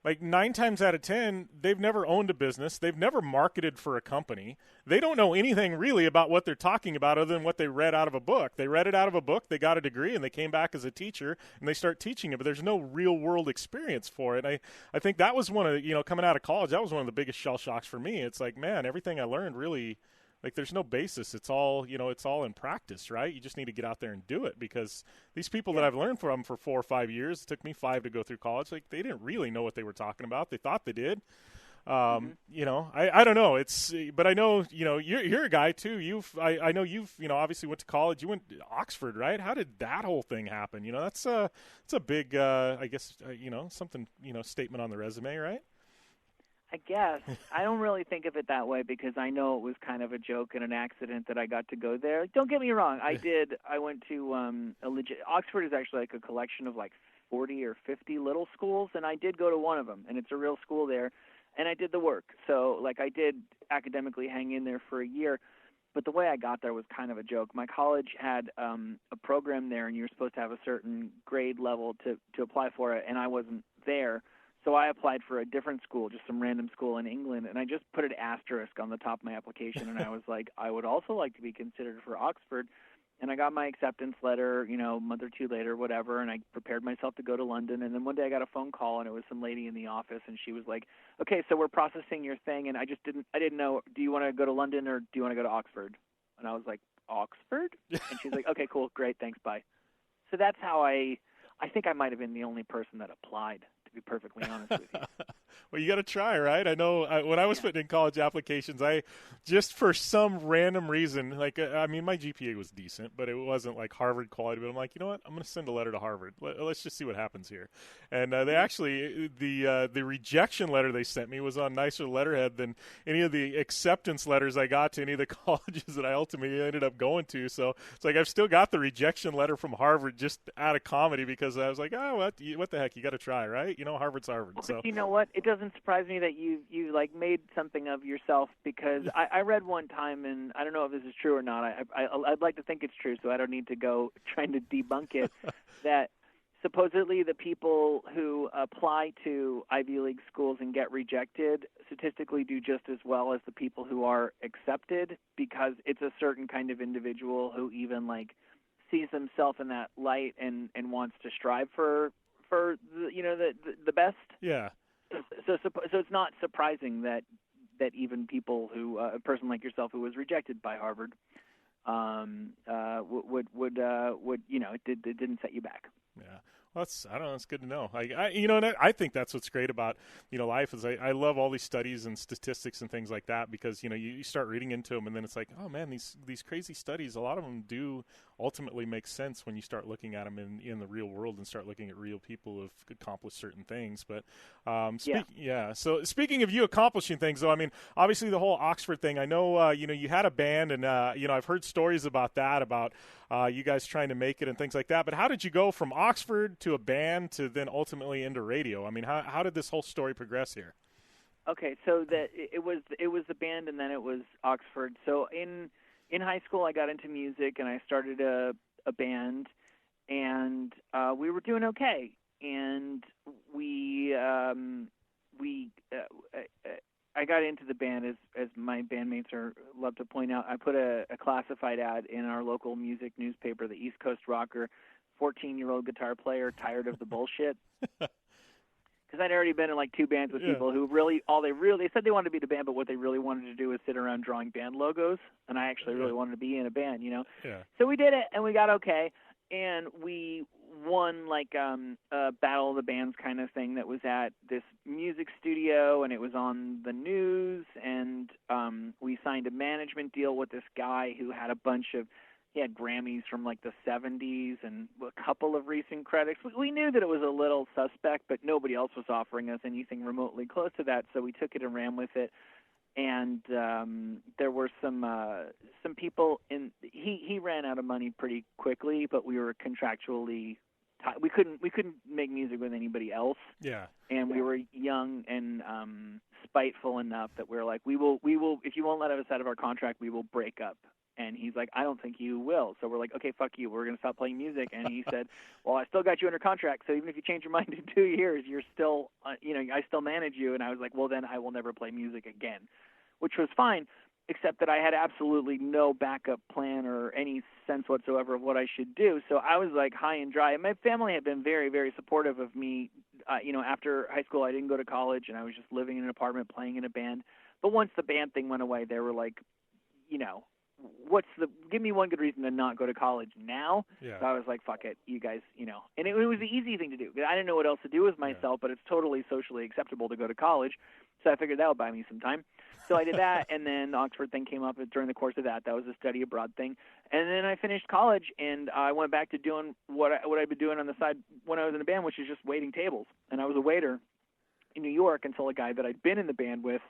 like 9 times out of 10, they've never owned a business. They've never marketed for a company. They don't know anything really about what they're talking about other than what they read out of a book. They read it out of a book, they got a degree, and they came back as a teacher, and they start teaching it. But there's no real world experience for it. I think that was one of, coming out of college, that was one of the biggest shell shocks for me. It's like, man, everything I learned really, like, there's no basis. It's all, it's all in practice, right? You just need to get out there and do it, because these people that I've learned from for 4 or 5 years, it took me 5 to go through college. Like, they didn't really know what they were talking about. They thought they did. I don't know. But I know, you're a guy too. I know you've, obviously went to college. You went to Oxford, right? How did that whole thing happen? That's a big, I guess, something, statement on the resume, right? I guess. I don't really think of it that way, because I know it was kind of a joke and an accident that I got to go there. Don't get me wrong. I went to Oxford is actually like a collection of like 40 or 50 little schools, and I did go to one of them, and it's a real school there, and I did the work. So like I did academically hang in there for a year, but the way I got there was kind of a joke. My college had a program there, and you were supposed to have a certain grade level to apply for it, and I wasn't there. So I applied for a different school, just some random school in England, and I just put an asterisk on the top of my application, and I was like, I would also like to be considered for Oxford. And I got my acceptance letter, a month or 2 later, whatever, and I prepared myself to go to London. And then one day I got a phone call, and it was some lady in the office, and she was like, okay, so we're processing your thing, and I didn't know, do you want to go to London or do you want to go to Oxford? And I was like, Oxford? And she's like, okay, cool, great, thanks, bye. So that's how I I think I might have been the only person that applied, to be perfectly honest with you. Well, you got to try, right? I know when I was putting in college applications, I just for some random reason, like, I mean, my GPA was decent, but it wasn't like Harvard quality. But I'm like, you know what? I'm going to send a letter to Harvard. Let's just see what happens here. And they actually, the rejection letter they sent me was on nicer letterhead than any of the acceptance letters I got to any of the colleges that I ultimately ended up going to. So it's like I've still got the rejection letter from Harvard just out of comedy because I was like, oh, what the heck? You got to try, right? You know, Harvard's Harvard. Well, so but you know what? It doesn't surprise me that you like made something of yourself, because I read one time, and I don't know if this is true or not. I'd like to think it's true, so I don't need to go trying to debunk it. That supposedly the people who apply to Ivy League schools and get rejected statistically do just as well as the people who are accepted, because it's a certain kind of individual who even like sees himself in that light and wants to strive for the best. Yeah. So it's not surprising that even people who a person like yourself who was rejected by Harvard would it didn't set you back. Yeah. Well, I don't know. It's good to know. And I think that's what's great about, life is I love all these studies and statistics and things like that, because, you start reading into them and then it's like, oh man, these crazy studies, a lot of them do ultimately make sense when you start looking at them in the real world and start looking at real people who have accomplished certain things. But So speaking of you accomplishing things, though, I mean, obviously the whole Oxford thing, I know, you had a band and, I've heard stories about that, about you guys trying to make it and things like that. But how did you go from Oxford to a band to then ultimately into radio? I mean, how did this whole story progress here? Okay, so it was the band, and then it was Oxford. So in high school, I got into music, and I started a band, and we were doing okay. And I got into the band, as my bandmates love to point out. I put a classified ad in our local music newspaper, the East Coast Rocker, 14-year-old guitar player, tired of the bullshit. Because I'd already been in like two bands with people who they said they wanted to be the band, but what they really wanted to do was sit around drawing band logos. And I actually really wanted to be in a band, Yeah. So we did it, and we got okay. And we won like a Battle of the Bands kind of thing that was at this music studio, and it was on the news. And we signed a management deal with this guy who had he had Grammys from like the 70s and a couple of recent credits. We knew that it was a little suspect, but nobody else was offering us anything remotely close to that, so we took it and ran with it. And there were some people he ran out of money pretty quickly, but we were contractually we couldn't make music with anybody else. Yeah. And we were young and spiteful enough that we were like, we will if you won't let us out of our contract, we will break up. And he's like, I don't think you will. So we're like, okay, fuck you. We're going to stop playing music. And he said, well, I still got you under contract. So even if you change your mind in 2 years, you're still, I still manage you. And I was like, well, then I will never play music again, which was fine, except that I had absolutely no backup plan or any sense whatsoever of what I should do. So I was like high and dry. And my family had been very, very supportive of me. After high school, I didn't go to college, and I was just living in an apartment playing in a band. But once the band thing went away, they were like, give me one good reason to not go to college now. Yeah. So I was like, fuck it, you guys, and it was the easy thing to do. I didn't know what else to do with myself, but it's totally socially acceptable to go to college. So I figured that would buy me some time. So I did that, and then the Oxford thing came up during the course of that. That was a study abroad thing. And then I finished college, and I went back to doing what I'd been doing on the side when I was in a band, which is just waiting tables. And I was a waiter in New York until a guy that I'd been in the band with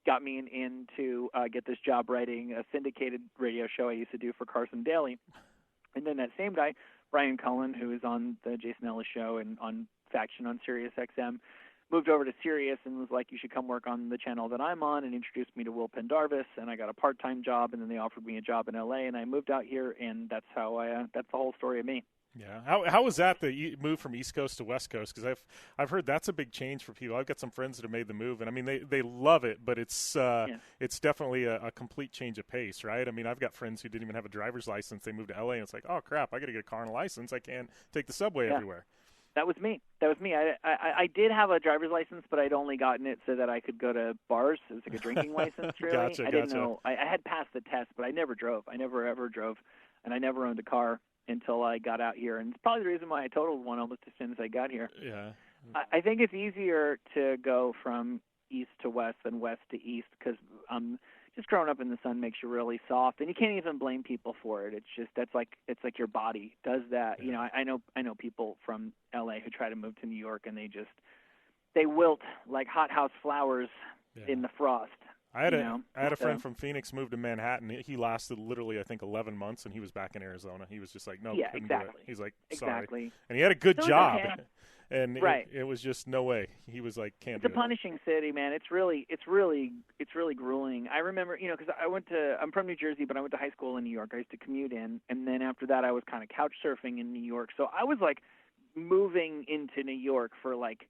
got me in to get this job writing a syndicated radio show I used to do for Carson Daly. And then that same guy, Brian Cullen, who is on the Jason Ellis Show and on Faction on SiriusXM, moved over to Sirius and was like, you should come work on the channel that I'm on, and introduced me to Will Pendarvis, and I got a part-time job, and then they offered me a job in L.A., and I moved out here, and that's how that's the whole story of me. Yeah. How was that you moved from East Coast to West Coast? Because I've heard that's a big change for people. I've got some friends that have made the move, and I mean they love it, but it's definitely a complete change of pace, right? I mean, I've got friends who didn't even have a driver's license. They moved to LA, and it's like, oh crap, I got to get a car and a license. I can't take the subway everywhere. That was me. I did have a driver's license, but I'd only gotten it so that I could go to bars. It was like a drinking license, really. I didn't know. I had passed the test, but I never drove. I never ever drove, and I never owned a car. until I got out here, and it's probably the reason why I totaled one almost as soon as I got here. Yeah. I think it's easier to go from east to west than west to east because just growing up in the sun makes you really soft, and you can't even blame people for it. It's just it's like your body does that. Yeah. You know, I know people from LA who try to move to New York, and they wilt like hothouse flowers in the frost. I had a friend from Phoenix moved to Manhattan. He lasted literally, I think, 11 months, and he was back in Arizona. He was just like, no, couldn't do it. He's like, sorry. Exactly. And he had a good job. And right. it was just no way. He was like, can't it's do it. It's a punishing city, man. It's really grueling. I remember, you know, because I'm from New Jersey, but I went to high school in New York. I used to commute in, and then after that, I was kind of couch surfing in New York. So I was like moving into New York for like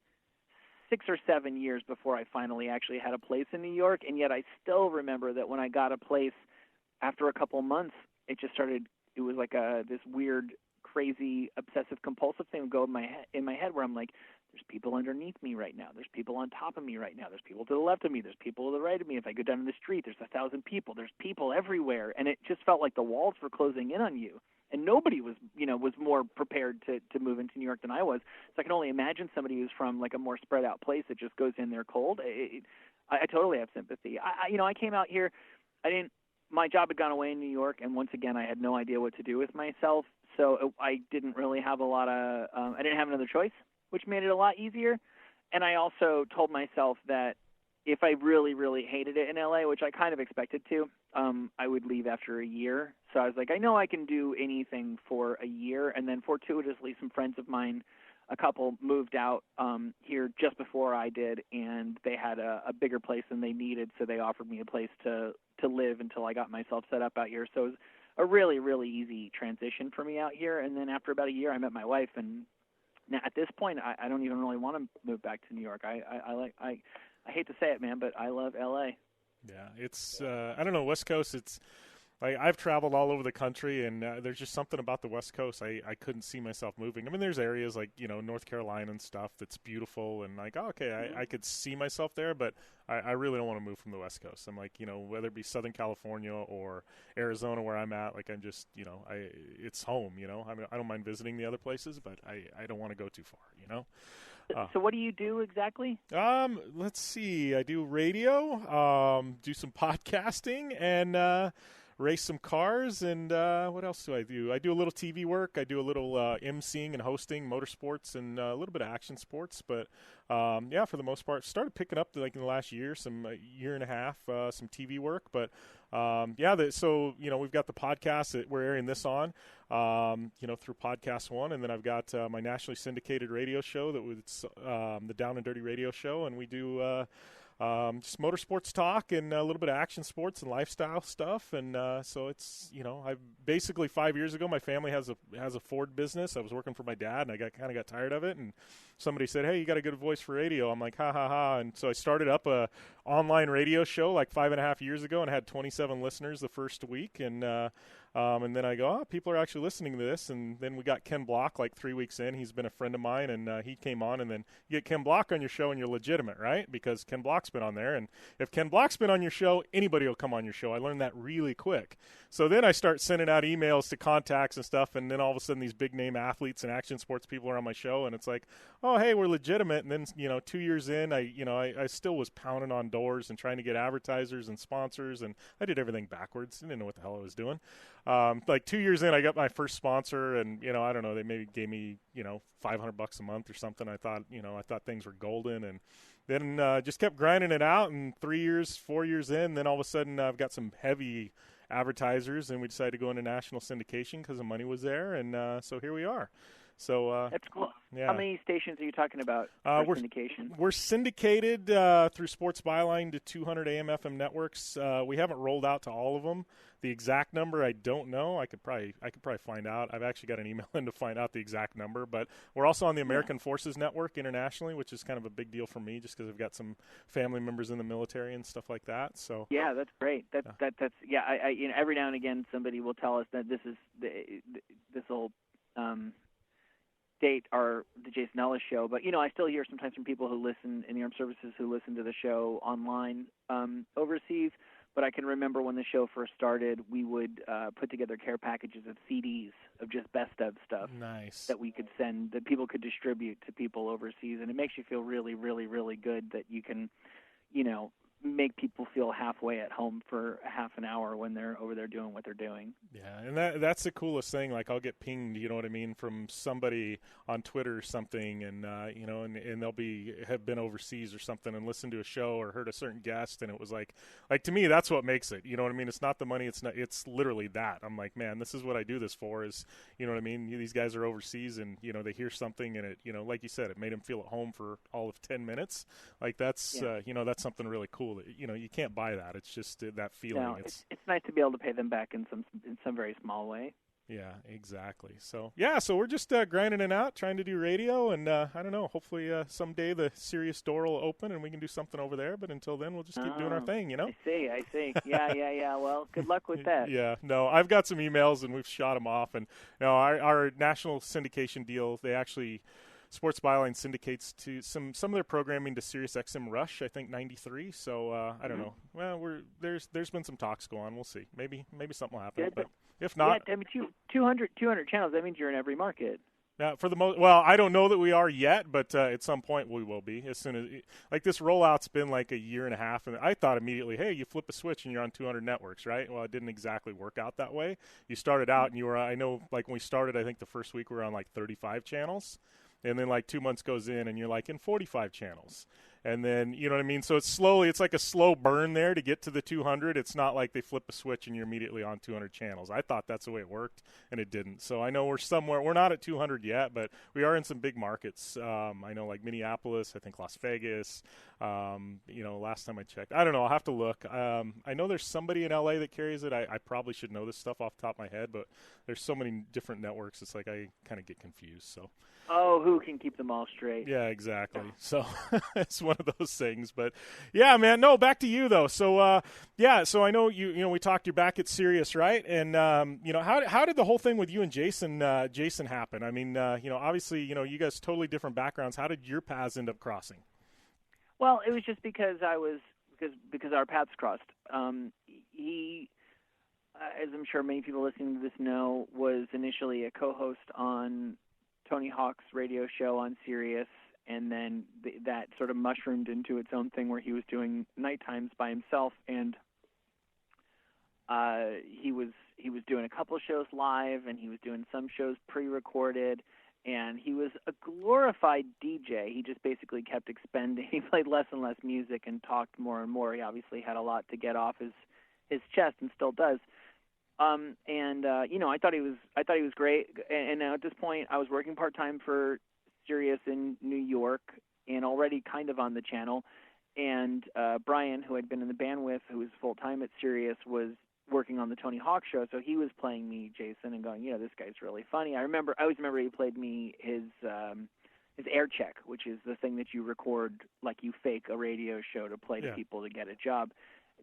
6 or 7 years before I finally actually had a place in New York. And yet I still remember that when I got a place after a couple months, it was like this weird, crazy, obsessive compulsive thing would go in my head where I'm like, there's people underneath me right now. There's people on top of me right now. There's people to the left of me. There's people to the right of me. If I go down the street, there's 1,000 people. There's people everywhere. And it just felt like the walls were closing in on you. And nobody was more prepared to move into New York than I was. So I can only imagine somebody who's from like a more spread out place that just goes in there cold. I totally have sympathy. I came out here. My job had gone away in New York, and once again, I had no idea what to do with myself. So I didn't really have I didn't have another choice, which made it a lot easier. And I also told myself that if I really, really hated it in LA, which I kind of expected to, I would leave after a year. So I was like, I know I can do anything for a year. And then fortuitously, some friends of mine, a couple, moved out here just before I did, and they had a bigger place than they needed. So they offered me a place to live until I got myself set up out here. So it was a really, really easy transition for me out here. And then after about a year, I met my wife. And now at this point, I don't even really want to move back to New York. I hate to say it, man, but I love L.A. Yeah, it's I don't know, West Coast. It's like I've traveled all over the country, and there's just something about the West Coast. I couldn't see myself moving. I mean, there's areas like North Carolina and stuff that's beautiful, and like I could see myself there, but I really don't want to move from the West Coast. I'm like whether it be Southern California or Arizona where I'm at, like I'm just it's home. I don't mind visiting the other places, but I don't want to go too far. So what do you do exactly? Let's see. I do radio, do some podcasting, and race some cars. And what else do? I do a little TV work. I do a little emceeing and hosting, motorsports, and a little bit of action sports. But for the most part, started picking up like in the last year, year and a half, some TV work. But so we've got the podcast that we're airing this on, through Podcast One, and then I've got my nationally syndicated radio show that was the Down and Dirty Radio Show, and we do just motorsports talk and a little bit of action sports and lifestyle stuff. And so it's I basically 5 years ago, my family has a Ford business. I was working for my dad, and I got tired of it, and somebody said, "Hey, you got a good voice for radio." I'm like, ha ha ha. And so I started up a online radio show like 5.5 years ago, and had 27 listeners the first week. And then I go, people are actually listening to this. And then we got Ken Block like 3 weeks in. He's been a friend of mine, and he came on. And then you get Ken Block on your show, and you're legitimate, right? Because Ken Block's been on there. And if Ken Block's been on your show, anybody will come on your show. I learned that really quick. So then I start sending out emails to contacts and stuff, and then all of a sudden these big-name athletes and action sports people are on my show, and it's like, oh, hey, we're legitimate. And then, 2 years in, I still was pounding on doors and trying to get advertisers and sponsors, and I did everything backwards. I didn't know what the hell I was doing. Like 2 years in, I got my first sponsor, and, I don't know, they maybe gave me, $500 a month or something. I thought things were golden, and then just kept grinding it out, and 3 years, 4 years in, then all of a sudden I've got some heavy advertisers, and we decided to go into national syndication because the money was there, and so here we are. So that's cool. Yeah. How many stations are you talking about for syndication? We're syndicated through Sports Byline to 200 AM/FM networks. We haven't rolled out to all of them. The exact number I don't know. I could probably find out. I've actually got an email in to find out the exact number. But we're also on the American Forces Network internationally, which is kind of a big deal for me, just because I've got some family members in the military and stuff like that. So yeah, that's great. That's I every now and again somebody will tell us that this will date the Jason Ellis Show, but I still hear sometimes from people who listen in the armed services who listen to the show online overseas. But I can remember when the show first started, we would put together care packages of CDs of just best of stuff. Nice. That we could send, that people could distribute to people overseas. And it makes you feel really, really, really good that you can, make people feel halfway at home for half an hour when they're over there doing what they're doing. Yeah, and that's the coolest thing. Like, I'll get pinged, you know what I mean, from somebody on Twitter or something, and and they'll have been overseas or something and listened to a show or heard a certain guest, and it was like to me, that's what makes it. You know what I mean? It's not the money. It's literally that. I'm like, man, this is what I do this for. Is, you know what I mean? These guys are overseas, and they hear something, and it, like you said, it made them feel at home for all of 10 minutes. Like, that's that's something really cool. That, you can't buy that. It's just that feeling. No, it's nice to be able to pay them back in some very small way. Yeah, exactly. So we're just grinding it out, trying to do radio, and I don't know. Hopefully, someday the Sirius door will open and we can do something over there. But until then, we'll just keep doing our thing. I see. Yeah. Well, good luck with that. Yeah. No, I've got some emails and we've shot them off, and our national syndication deal, they actually. Sports Byline syndicates to some of their programming to SiriusXM Rush, I think 93. So I don't know. Well, there's been some talks go on. We'll see. Maybe something will happen. But if not, I mean, 200 channels. That means you're in every market. Yeah, for the most. Well, I don't know that we are yet, but at some point we will be. As soon as this rollout's been like a year and a half, and I thought immediately, hey, you flip a switch and you're on 200 networks, right? Well, it didn't exactly work out that way. You started out and you were. I know, like when we started, I think the first week we were on like 35 channels. And then like 2 months goes in and you're like in 45 channels. And then, you know what I mean? So it's like a slow burn there to get to the 200. It's not like they flip a switch and you're immediately on 200 channels. I thought that's the way it worked, and it didn't. So I know we're not at 200 yet, but we are in some big markets. I know like Minneapolis, I think Las Vegas, last time I checked. I don't know. I'll have to look. I know there's somebody in LA that carries it. I probably should know this stuff off the top of my head, but there's so many different networks. It's like I kind of get confused. So. Oh, who can keep them all straight? Yeah, exactly. So it's one of those things. But yeah, man. No, back to you though. So so I know we talked. You're back at Sirius, right? And how did the whole thing with you and Jason happen? I mean, obviously, you guys totally different backgrounds. How did your paths end up crossing? Well, it was just because our paths crossed. He, as I'm sure many people listening to this know, was initially a co-host on Tony Hawk's radio show on Sirius, and then that sort of mushroomed into its own thing where he was doing night times by himself, and he was doing a couple of shows live, and he was doing some shows pre-recorded, and he was a glorified DJ. He just basically kept expending. He played less and less music and talked more and more. He obviously had a lot to get off his chest, and still does. I thought he was great. And at this point, I was working part-time for Sirius in New York and already kind of on the channel. And Brian, who I'd been in the band with, who was full-time at Sirius, was working on the Tony Hawk show. So he was playing me, Jason, and going, this guy's really funny. I always remember he played me his air check, which is the thing that you record, like you fake a radio show to play to people to get a job.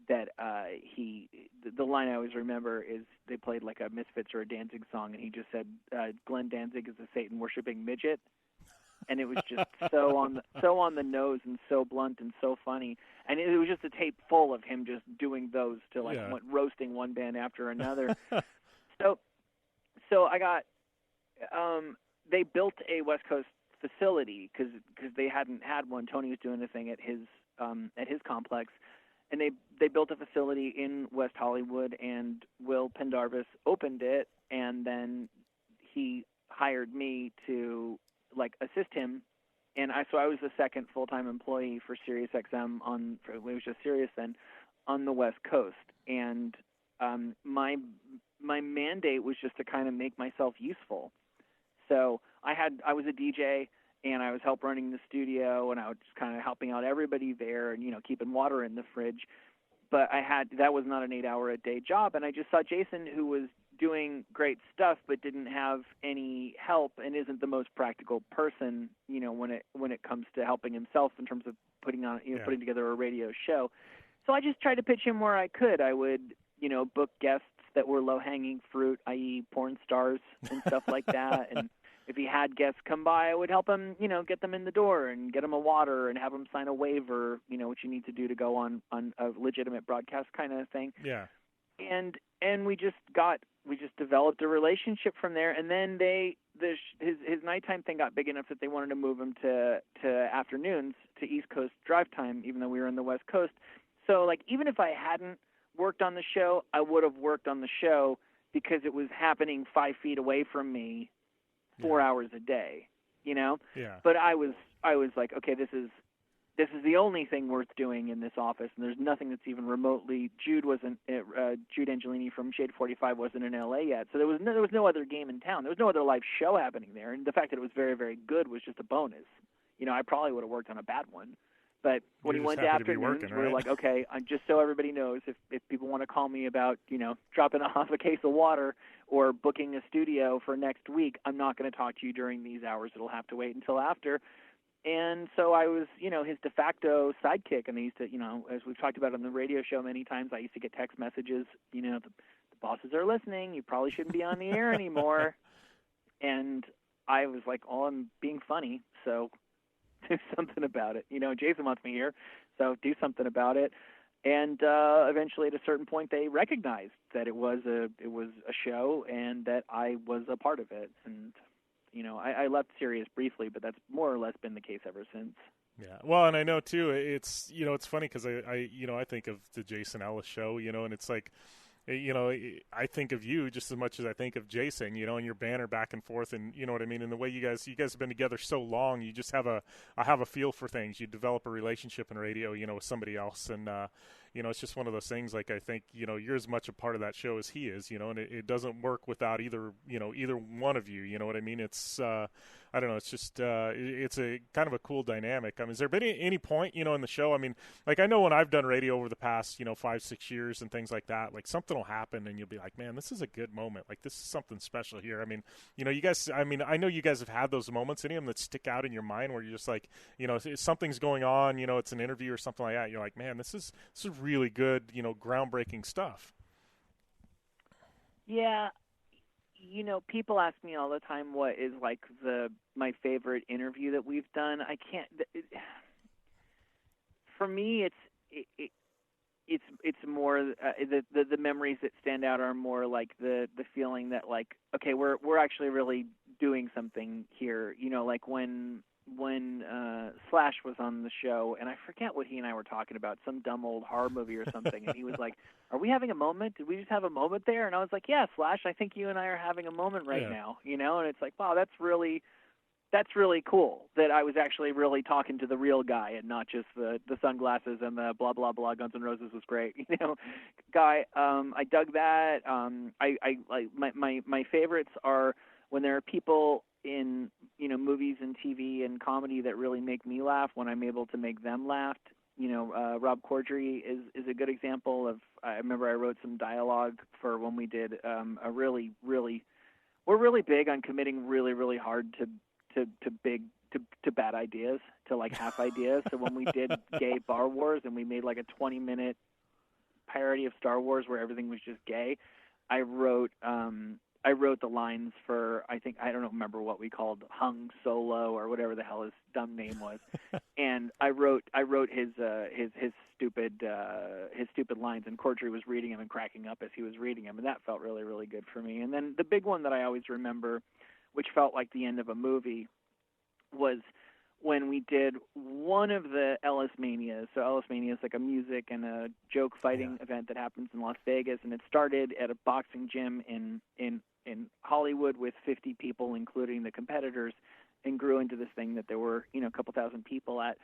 That the line I always remember is they played like a Misfits or a Danzig song, and he just said, Glenn Danzig is a Satan-worshipping midget. And it was just so on the nose and so blunt and so funny. And it was just a tape full of him just doing those to roasting one band after another. So I got they built a West Coast facility because they hadn't had one. Tony was doing a thing at his complex. And they built a facility in West Hollywood, and Will Pendarvis opened it, and then he hired me to assist him, and I was the second full-time employee for SiriusXM it was just Sirius then, on the West Coast, and my mandate was just to kind of make myself useful. So I was a DJ. And I was running the studio, and I was just kind of helping out everybody there, and keeping water in the fridge. But that was not an 8-hour-a-day job, and I just saw Jason, who was doing great stuff but didn't have any help and isn't the most practical person, when it comes to helping himself in terms of putting together a radio show. So I just tried to pitch him where I could. I would book guests that were low-hanging fruit, i.e. porn stars and stuff like that, and if he had guests come by, I would help him, get them in the door and get them a water and have them sign a waiver, which you need to do to go on a legitimate broadcast kind of thing. Yeah. And we just developed a relationship from there. And then his nighttime thing got big enough that they wanted to move him to afternoons, to East Coast drive time, even though we were in the West Coast. So like, even if I hadn't worked on the show, I would have worked on the show because it was happening 5 feet away from me 4 hours a day, Yeah. But I was like, okay, this is the only thing worth doing in this office, and there's nothing that's even remotely. Jude Angelini from Shade 45 wasn't in LA yet, so there was no other game in town. There was no other live show happening there, and the fact that it was very, very good was just a bonus. I probably would have worked on a bad one. But when he went to afternoons, we were like, okay, just so everybody knows, if people want to call me about, dropping off a case of water or booking a studio for next week, I'm not going to talk to you during these hours. It'll have to wait until after. And so I was, his de facto sidekick. And I used to, as we've talked about on the radio show many times, I used to get text messages, the bosses are listening. You probably shouldn't be on the air anymore. And I was like, oh, I'm being funny, so do something about it. Jason wants me here, so do something about it. And eventually, at a certain point, they recognized that it was a show and that I was a part of it. And I left Sirius briefly, but that's more or less been the case ever since. Yeah. Well, and I know too. It's it's funny because I think of the Jason Ellis Show, and it's like, I think of you just as much as I think of Jason, and your banner back and forth, and you know what I mean. And the way you guys have been together so long, you just have a feel for things. You develop a relationship in radio, with somebody else, and it's just one of those things. Like, I think you're as much a part of that show as he is, and it doesn't work without either one of you. You know what I mean? It's I don't know. It's just it's a kind of a cool dynamic. I mean, has there been any point in the show? I mean, like, I know when I've done radio over the past 5-6 years and things like that, like something will happen and you'll be like, man, this is a good moment. Like, this is something special here. I mean, you guys. I mean, I know you guys have had those moments, any of them that stick out in your mind where you're just like, something's going on. It's an interview or something like that. You're like, man, this is really good. Groundbreaking stuff. Yeah. People ask me all the time what is like my favorite interview that we've done. I can't. For me, it's more the memories that stand out are more like the feeling that, like, okay, we're actually really doing something here. Like when Slash was on the show, and I forget what he and I were talking about, some dumb old horror movie or something, and he was like, are we having a moment? Did we just have a moment there? And I was like, yeah, Slash, I think you and I are having a moment right now, and it's like, wow, that's really cool that I was actually really talking to the real guy and not just the sunglasses and the blah, blah, blah, Guns N' Roses was great, guy. I dug that. My favorites are when there are people in movies and TV and comedy that really make me laugh when I'm able to make them laugh. Rob Corddry is a good example of. I remember I wrote some dialogue for when we did we're really big on committing really, really hard to bad ideas, to like half ideas. So when we did Gay Bar Wars and we made like a 20-minute parody of Star Wars where everything was just gay, I wrote the lines for, I don't remember what we called Hung Solo or whatever the hell his dumb name was, and I wrote his stupid lines, and Corddry was reading them and cracking up as he was reading them, and that felt really, really good for me. And then the big one that I always remember, which felt like the end of a movie, was when we did one of the Ellis Manias. So Ellis Mania is like a music and a joke fighting event that happens in Las Vegas, and it started at a boxing gym in Hollywood with 50 people, including the competitors, and grew into this thing that there were a couple thousand people at.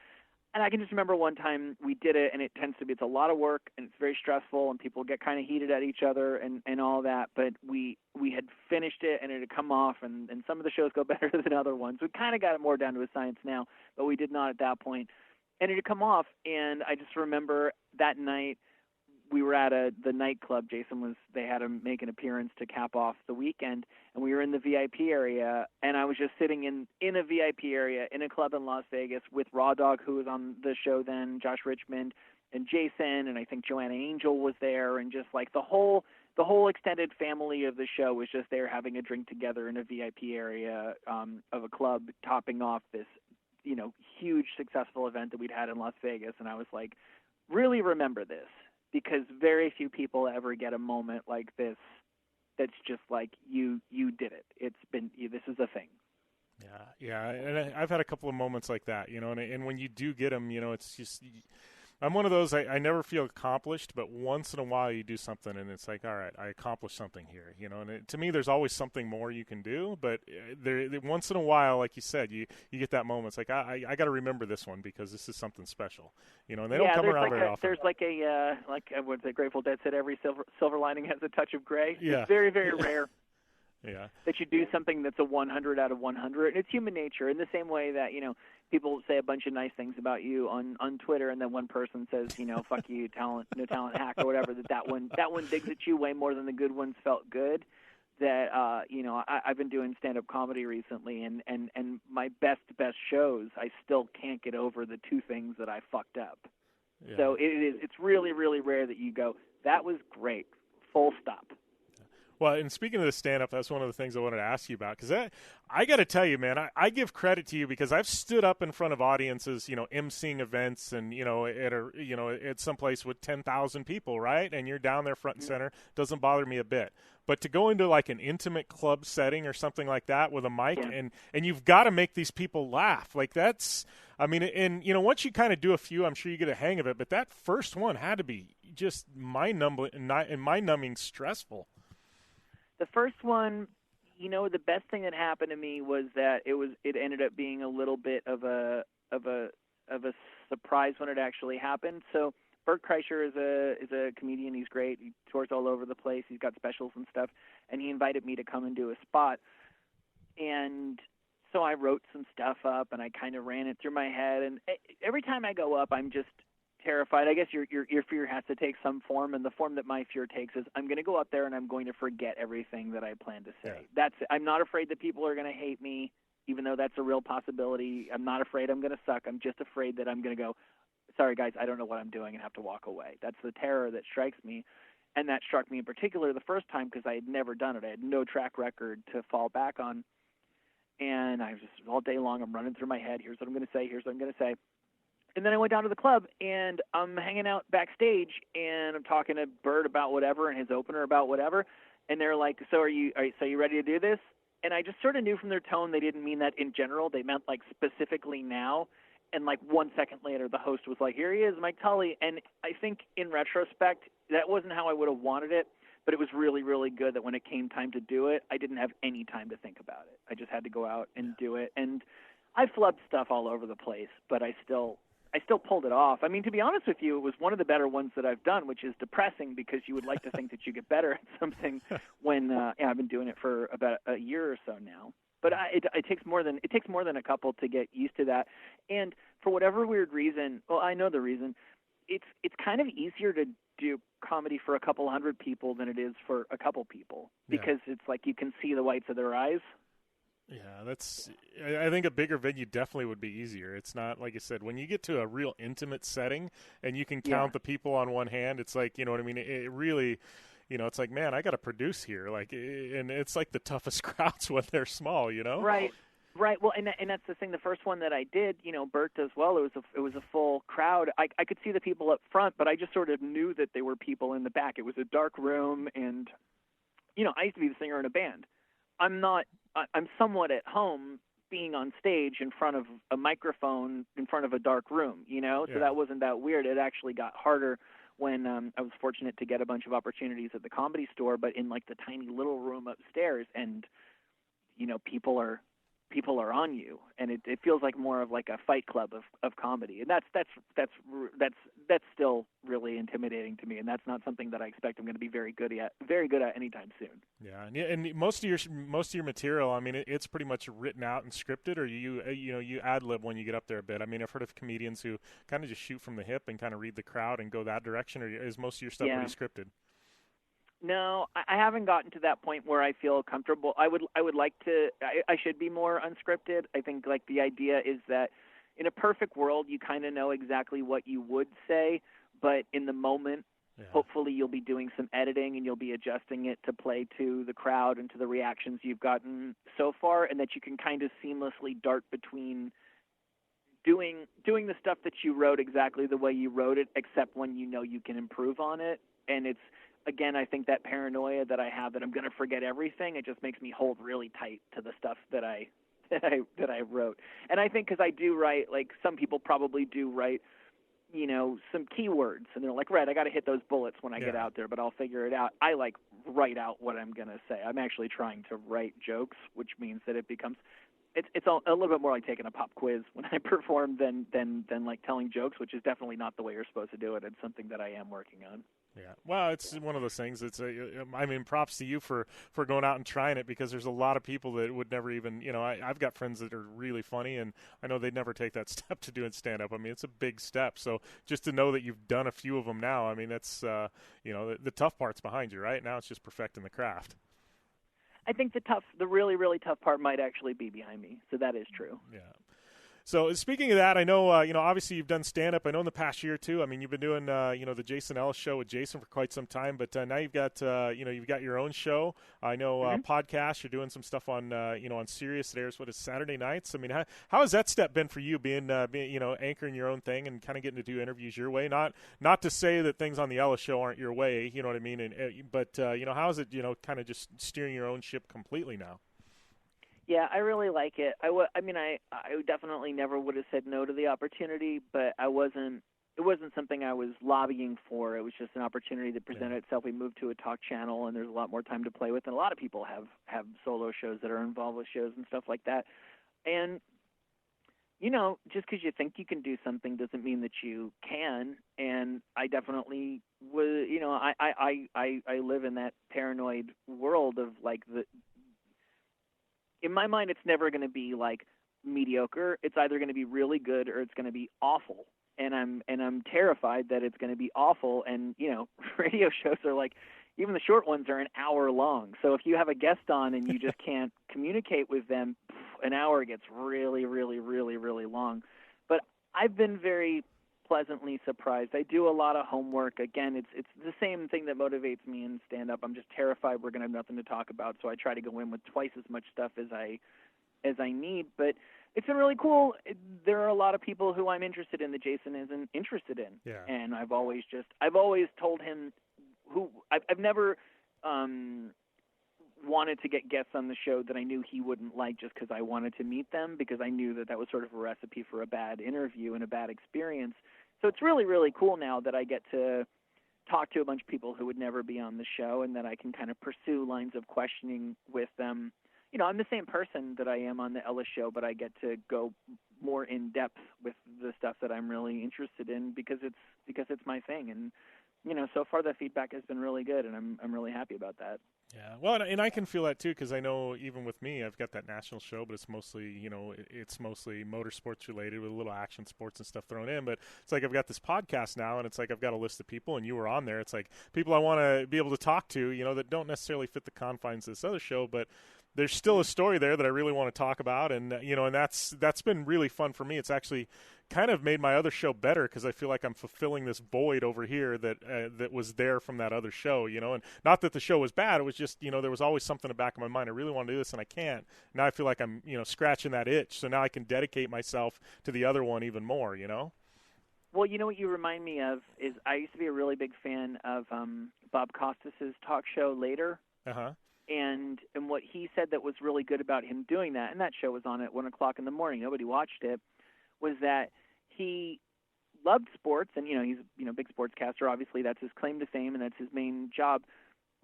And I can just remember one time we did it, and it's a lot of work, and it's very stressful, and people get kind of heated at each other and all that. But we had finished it, and it had come off, and some of the shows go better than other ones. We kind of got it more down to a science now, but we did not at that point. And it had come off, and I just remember that night we were at the nightclub. They had to make an appearance to cap off the weekend, and we were in the VIP area, and I was just sitting in a VIP area in a club in Las Vegas with Raw Dog, who was on the show then, Josh Richmond, and Jason, and I think Joanna Angel was there, and just like the whole the whole extended family of the show was just there having a drink together in a VIP area of a club, topping off this, huge successful event that we'd had in Las Vegas. And I was like, really remember this, because very few people ever get a moment like this that's just like, you did it. This is a thing. Yeah, and I've had a couple of moments like that, and when you do get them, it's just, I'm one of those, I never feel accomplished, but once in a while you do something and it's like, all right, I accomplished something here, and to me there's always something more you can do, but once in a while, like you said, you get that moment. It's like, I got to remember this one because this is something special, and they don't come around very often. There's like what the Grateful Dead said, every silver lining has a touch of gray. Yeah. It's very, very rare. Yeah. That you do something that's a 100 out of 100. And it's human nature, in the same way that, people say a bunch of nice things about you on Twitter, and then one person says, fuck you, no talent hack or whatever, that one digs at you way more than the good ones felt good. That, I've been doing stand-up comedy recently, and my best shows, I still can't get over the two things that I fucked up. Yeah. So it's really, really rare that you go, that was great, full stop. Well, and speaking of the stand-up, that's one of the things I wanted to ask you about, because I got to tell you, man, I give credit to you because I've stood up in front of audiences, emceeing events, and at some place with 10,000 people, right? And you're down there front and center. Doesn't bother me a bit. But to go into like an intimate club setting or something like that with a mic, and you've got to make these people laugh, like that's, I mean, and once you kind of do a few, I'm sure you get a hang of it. But that first one had to be just mind-numbing stressful. The first one, the best thing that happened to me was that it ended up being a little bit of a surprise when it actually happened. So Bert Kreischer is a comedian. He's great. He tours all over the place. He's got specials and stuff. And he invited me to come and do a spot. And so I wrote some stuff up, and I kind of ran it through my head. And every time I go up, I'm just terrified. I guess your fear has to take some form, and the form that my fear takes is I'm going to go up there and I'm going to forget everything that I plan to say. Yeah. I'm not afraid that people are going to hate me, even though that's a real possibility. I'm not afraid I'm going to suck. I'm just afraid that I'm going to go, sorry guys, I don't know what I'm doing, and have to walk away. That's the terror that strikes me, and that struck me in particular the first time because I had never done it. I had no track record to fall back on, and I was just all day long, I'm running through my head, here's what I'm going to say, here's what I'm going to say. And then I went down to the club, and I'm hanging out backstage, and I'm talking to Bert about whatever and his opener about whatever, and they're like, so are you ready to do this? And I just sort of knew from their tone they didn't mean that in general. They meant like specifically now. And like 1 second later, the host was like, here he is, Mike Tully. And I think in retrospect, that wasn't how I would have wanted it, but it was really, really good that when it came time to do it, I didn't have any time to think about it. I just had to go out and do it. And I flubbed stuff all over the place, but I still pulled it off. I mean, to be honest with you, it was one of the better ones that I've done, which is depressing because you would like to think that you get better at something when I've been doing it for about a year or so now. But it takes more than a couple to get used to that. And for whatever weird reason, well, I know the reason, it's kind of easier to do comedy for a couple hundred people than it is for a couple people because it's like you can see the whites of their eyes. Yeah, I think a bigger venue definitely would be easier. It's not, like you said, when you get to a real intimate setting and you can count the people on one hand, it's like, you know what I mean? It really, it's like, man, I got to produce here. Like, and it's like the toughest crowds when they're small, Right. Well, and that's the thing. The first one that I did, Bert does well. It was a full crowd. I could see the people up front, but I just sort of knew that there were people in the back. It was a dark room, and I used to be the singer in a band. I'm somewhat at home being on stage in front of a microphone in front of a dark room, so that wasn't that weird. It actually got harder when I was fortunate to get a bunch of opportunities at the Comedy Store, but in like the tiny little room upstairs, and people are on you, and it feels like more of like a fight club of comedy, and that's still really intimidating to me, and that's not something that I expect I'm going to be very good at anytime soon. Yeah, and most of your material, I mean, it's pretty much written out and scripted, or you ad lib when you get up there a bit. I mean, I've heard of comedians who kind of just shoot from the hip and kind of read the crowd and go that direction, or is most of your stuff pretty scripted? No, I haven't gotten to that point where I feel comfortable. I would like to. I should be more unscripted. I think like the idea is that in a perfect world, you kind of know exactly what you would say, but in the moment, Yeah. Hopefully you'll be doing some editing and you'll be adjusting it to play to the crowd and to the reactions you've gotten so far, and that you can kind of seamlessly dart between doing the stuff that you wrote exactly the way you wrote it, except when you know you can improve on it. And it's, again, I think that paranoia that I have that I'm going to forget everything, it just makes me hold really tight to the stuff that I wrote. And I think because I do write, like some people probably do write, some keywords, and they're like, right, I got to hit those bullets when I get out there, but I'll figure it out. I write out what I'm going to say. I'm actually trying to write jokes, which means that it becomes, it's a little bit more like taking a pop quiz when I perform than like telling jokes, which is definitely not the way you're supposed to do it. It's something that I am working on. Yeah, well, it's one of those things. Props to you for going out and trying it, because there's a lot of people that would never even, I've got friends that are really funny, and I know they'd never take that step to doing stand-up. I mean, it's a big step. So just to know that you've done a few of them now, I mean, that's, the tough part's behind you, right? Now it's just perfecting the craft. I think the really, really tough part might actually be behind me. So that is true. Yeah. So speaking of that, I know, obviously you've done stand-up. I know in the past year, too. I mean, you've been doing, the Jason Ellis Show with Jason for quite some time. But now you've got, you've got your own show. I know podcast. You're doing some stuff on, on Sirius. It airs, Saturday nights? I mean, how has that step been for you, being anchoring your own thing and kind of getting to do interviews your way? Not to say that things on the Ellis Show aren't your way, you know what I mean? But how is it, kind of just steering your own ship completely now? Yeah, I really like it. I definitely never would have said no to the opportunity, but it wasn't something I was lobbying for. It was just an opportunity that presented itself. We moved to a talk channel, and there's a lot more time to play with, and a lot of people have solo shows that are involved with shows and stuff like that. And, just because you think you can do something doesn't mean that you can. And I definitely was, I live in that paranoid world of in my mind, it's never going to be mediocre. It's either going to be really good or it's going to be awful. And I'm terrified that it's going to be awful. And radio shows are even the short ones are an hour long. So if you have a guest on and you just can't communicate with them, an hour gets really, really, really, really long. But I've been very pleasantly surprised. I do a lot of homework. Again, it's the same thing that motivates me in stand-up. I'm just terrified we're going to have nothing to talk about, so I try to go in with twice as much stuff as I need. But it's been really cool. There are a lot of people who I'm interested in that Jason isn't interested in. Yeah. And I've always told him I've never wanted to get guests on the show that I knew he wouldn't like just because I wanted to meet them, because I knew that was sort of a recipe for a bad interview and a bad experience. So it's really, really cool now that I get to talk to a bunch of people who would never be on the show, and that I can kind of pursue lines of questioning with them. I'm the same person that I am on the Ellis Show, but I get to go more in depth with the stuff that I'm really interested in because it's my thing. And so far the feedback has been really good, and I'm really happy about that. Yeah, well, and I can feel that too, because I know even with me, I've got that national show, but it's mostly, it's mostly motorsports related with a little action sports and stuff thrown in. But it's I've got this podcast now, and it's I've got a list of people, and you were on there. It's people I want to be able to talk to, that don't necessarily fit the confines of this other show, but there's still a story there that I really want to talk about, and and that's been really fun for me. It's actually kind of made my other show better, because I feel like I'm fulfilling this void over here that was there from that other show, and not that the show was bad. It was just, there was always something in the back of my mind. I really want to do this, and I can't. Now I feel like I'm, scratching that itch. So now I can dedicate myself to the other one even more, Well, what you remind me of is I used to be a really big fan of Bob Costas's talk show Later. Uh-huh. And what he said that was really good about him doing that, and that show was on at 1 o'clock in the morning, nobody watched it, was that he loved sports, and he's a big sportscaster. Obviously, that's his claim to fame, and that's his main job.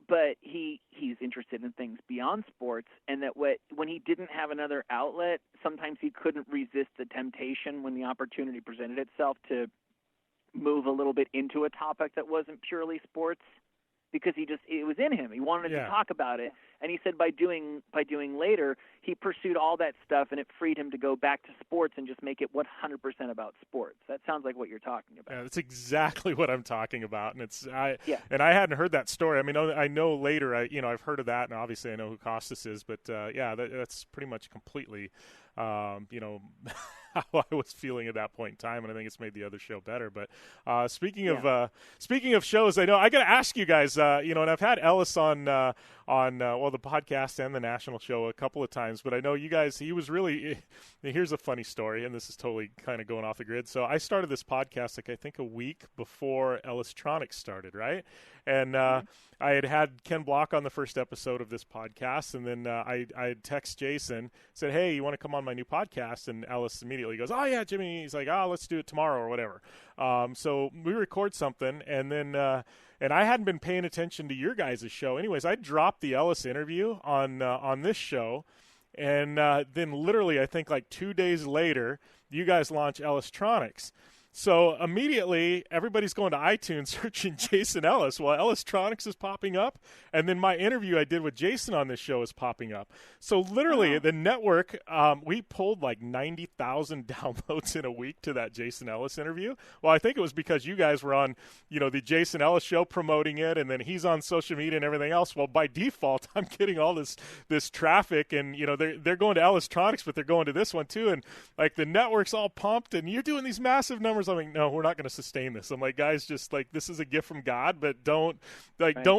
But he's interested in things beyond sports, and that when he didn't have another outlet, sometimes he couldn't resist the temptation when the opportunity presented itself to move a little bit into a topic that wasn't purely sports. Because it was in him. He wanted to talk about it. And he said by doing Later, he pursued all that stuff, and it freed him to go back to sports and just make it 100% about sports. That sounds like what you're talking about. Yeah, that's exactly what I'm talking about. And and I hadn't heard that story. I mean, I know Later, I've heard of that, and obviously I know who Costas is, but that's pretty much completely, how I was feeling at that point in time, and I think it's made the other show better. But speaking of shows, I know I got to ask you guys, and I've had Ellis on the podcast and the national show a couple of times, but I know you guys, he was really, here's a funny story, and this is totally kind of going off the grid. So I started this podcast, I think a week before Ellistronics started, right? And I had Ken Block on the first episode of this podcast, and then I had text Jason, said, hey, you want to come on my new podcast? And Ellis immediately goes, oh, yeah, Jimmy. He's like, let's do it tomorrow or whatever. So we record something, and then and I hadn't been paying attention to your guys' show. Anyways, I dropped the Ellis interview on this show, and then literally I think like 2 days later, you guys launch Ellistronics. So immediately, everybody's going to iTunes searching Jason Ellis. Well, Ellistronics is popping up, and then my interview I did with Jason on this show is popping up. So literally, the network, we pulled like 90,000 downloads in a week to that Jason Ellis interview. Well, I think it was because you guys were on, the Jason Ellis Show promoting it, and then he's on social media and everything else. Well, by default, I'm getting all this traffic, and they're going to Ellistronics, but they're going to this one too, and like the network's all pumped, and you're doing these massive numbers. I'm like, no, we're not going to sustain this. I'm like, guys, just like, this is a gift from God, but don't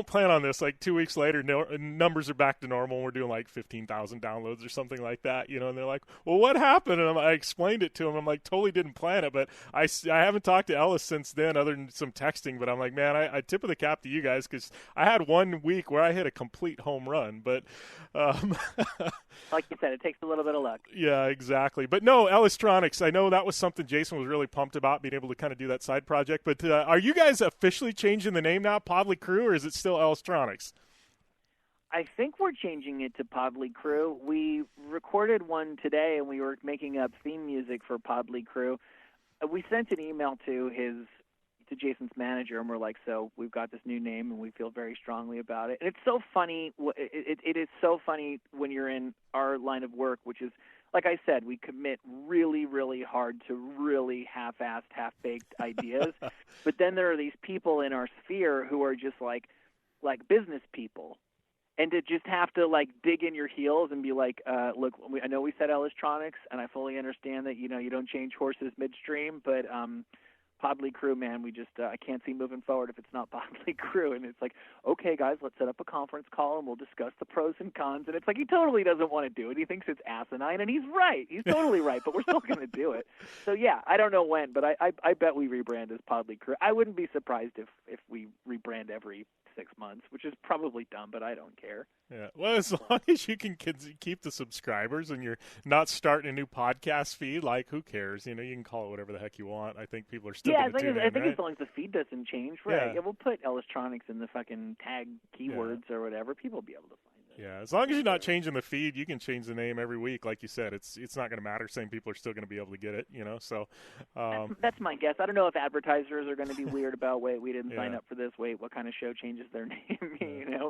plan on this. Like 2 weeks later, numbers are back to normal. We're doing like 15,000 downloads or something like that, and they're like, well, what happened? And I explained it to them. I'm like, totally didn't plan it, but I haven't talked to Ellis since then other than some texting, but I'm like, man, I tip of the cap to you guys, because I had 1 week where I hit a complete home run, but like you said, it takes a little bit of luck. Yeah, exactly. But no, Ellistronics, I know that was something Jason was really pumped about, being able to kind of do that side project. But are you guys officially changing the name now, Podly Crew, or is it still Ellistronics? I think we're changing it to Podly Crew. We recorded one today, and we were making up theme music for Podly Crew. We sent an email to Jason's manager, and we're like, so we've got this new name, and we feel very strongly about it. And it's so funny. It is so funny when you're in our line of work, which is, like I said, we commit really, really hard to really half-assed, half-baked ideas. But then there are these people in our sphere who are just like business people. And to just have to like dig in your heels and be like, look, I know we said Ellistronics, and I fully understand that, you don't change horses midstream, but Podly Crew, man, we just I can't see moving forward if it's not Podly Crew. And it's like, okay, guys, let's set up a conference call and we'll discuss the pros and cons. And it's like, he totally doesn't want to do it. He thinks it's asinine, and he's right. He's totally right, but we're still going to do it. So, yeah, I don't know when, but I bet we rebrand as Podly Crew. I wouldn't be surprised if we rebrand every 6 months, which is probably dumb, but I don't care. Yeah, well, as long as you can keep the subscribers and you're not starting a new podcast feed, like, who cares? You can call it whatever the heck you want. I think people are still going to tune in, I think right? As long as the feed doesn't change, right? Yeah, we'll put Ellistronics in the fucking tag keywords or whatever. People will be able to find it. Yeah, as long as you're not changing the feed, you can change the name every week. Like you said, it's not going to matter. Same people are still going to be able to get it, So that's my guess. I don't know if advertisers are going to be weird about, wait, we didn't sign up for this. Wait, what kind of show changes their name?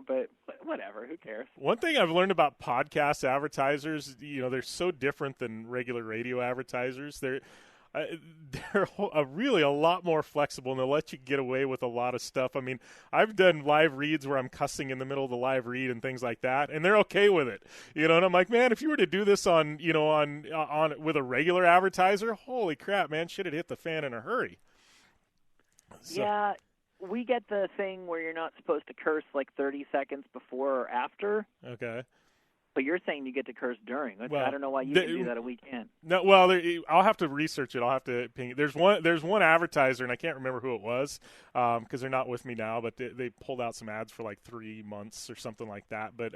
But whatever, who cares? One thing I've learned about podcast advertisers, they're so different than regular radio advertisers. They're really a lot more flexible, and they'll let you get away with a lot of stuff. I mean, I've done live reads where I'm cussing in the middle of the live read and things like that, and they're okay with it. And I'm like, man, if you were to do this on with a regular advertiser, holy crap, man, shit, it hit the fan in a hurry. So. Yeah, we get the thing where you're not supposed to curse like 30 seconds before or after. Okay. But you're saying you get to curse during. Well, I don't know why you can do that and we can't. No, well, I'll have to research it. I'll have to ping. There's one advertiser, and I can't remember who it was because they're not with me now, but they pulled out some ads for like 3 months or something like that. But,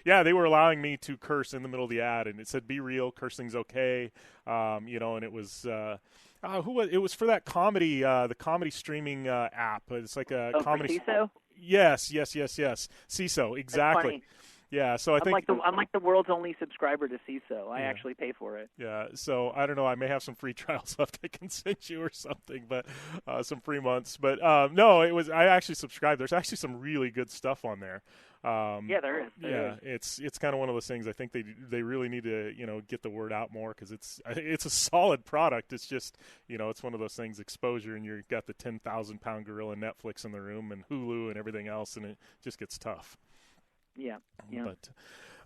they were allowing me to curse in the middle of the ad, and it said, be real, cursing's okay, and it was it was for that comedy, the comedy streaming app. It's like a comedy. For CISO? Yes. CISO, exactly. Yeah, so I think I'm like the world's only subscriber to CISO. I actually pay for it. Yeah, so I don't know. I may have some free trials left I can send you or something, but some free months. But no, I actually subscribed. There's actually some really good stuff on there. Yeah, there is. There is. It's kind of one of those things. I think they really need to get the word out more because it's a solid product. It's just it's one of those things, exposure, and you've got the 10,000-pound gorilla Netflix in the room and Hulu and everything else, and it just gets tough. Yeah.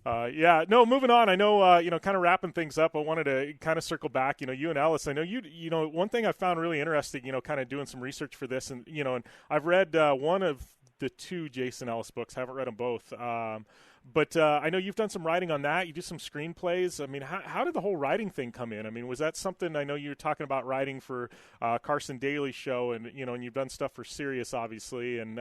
Moving on. I know, kind of wrapping things up. I wanted to kind of circle back. You and Ellis. I know one thing I found really interesting. Kind of doing some research for this, and and I've read one of the two Jason Ellis books. Haven't read them both. But I know you've done some writing on that. You do some screenplays. I mean, how did the whole writing thing come in? I mean, was that something? I know you were talking about writing for Carson Daly Show, and and you've done stuff for Sirius, obviously. And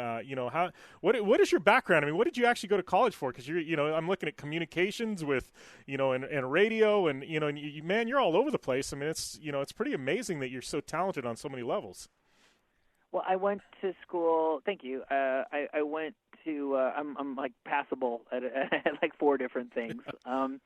what is your background? I mean, what did you actually go to college for? Because I'm looking at communications with and radio, and man, you're all over the place. I mean, it's pretty amazing that you're so talented on so many levels. Well, I went to school. Thank you. I went to. I'm like passable at like 4 different things. I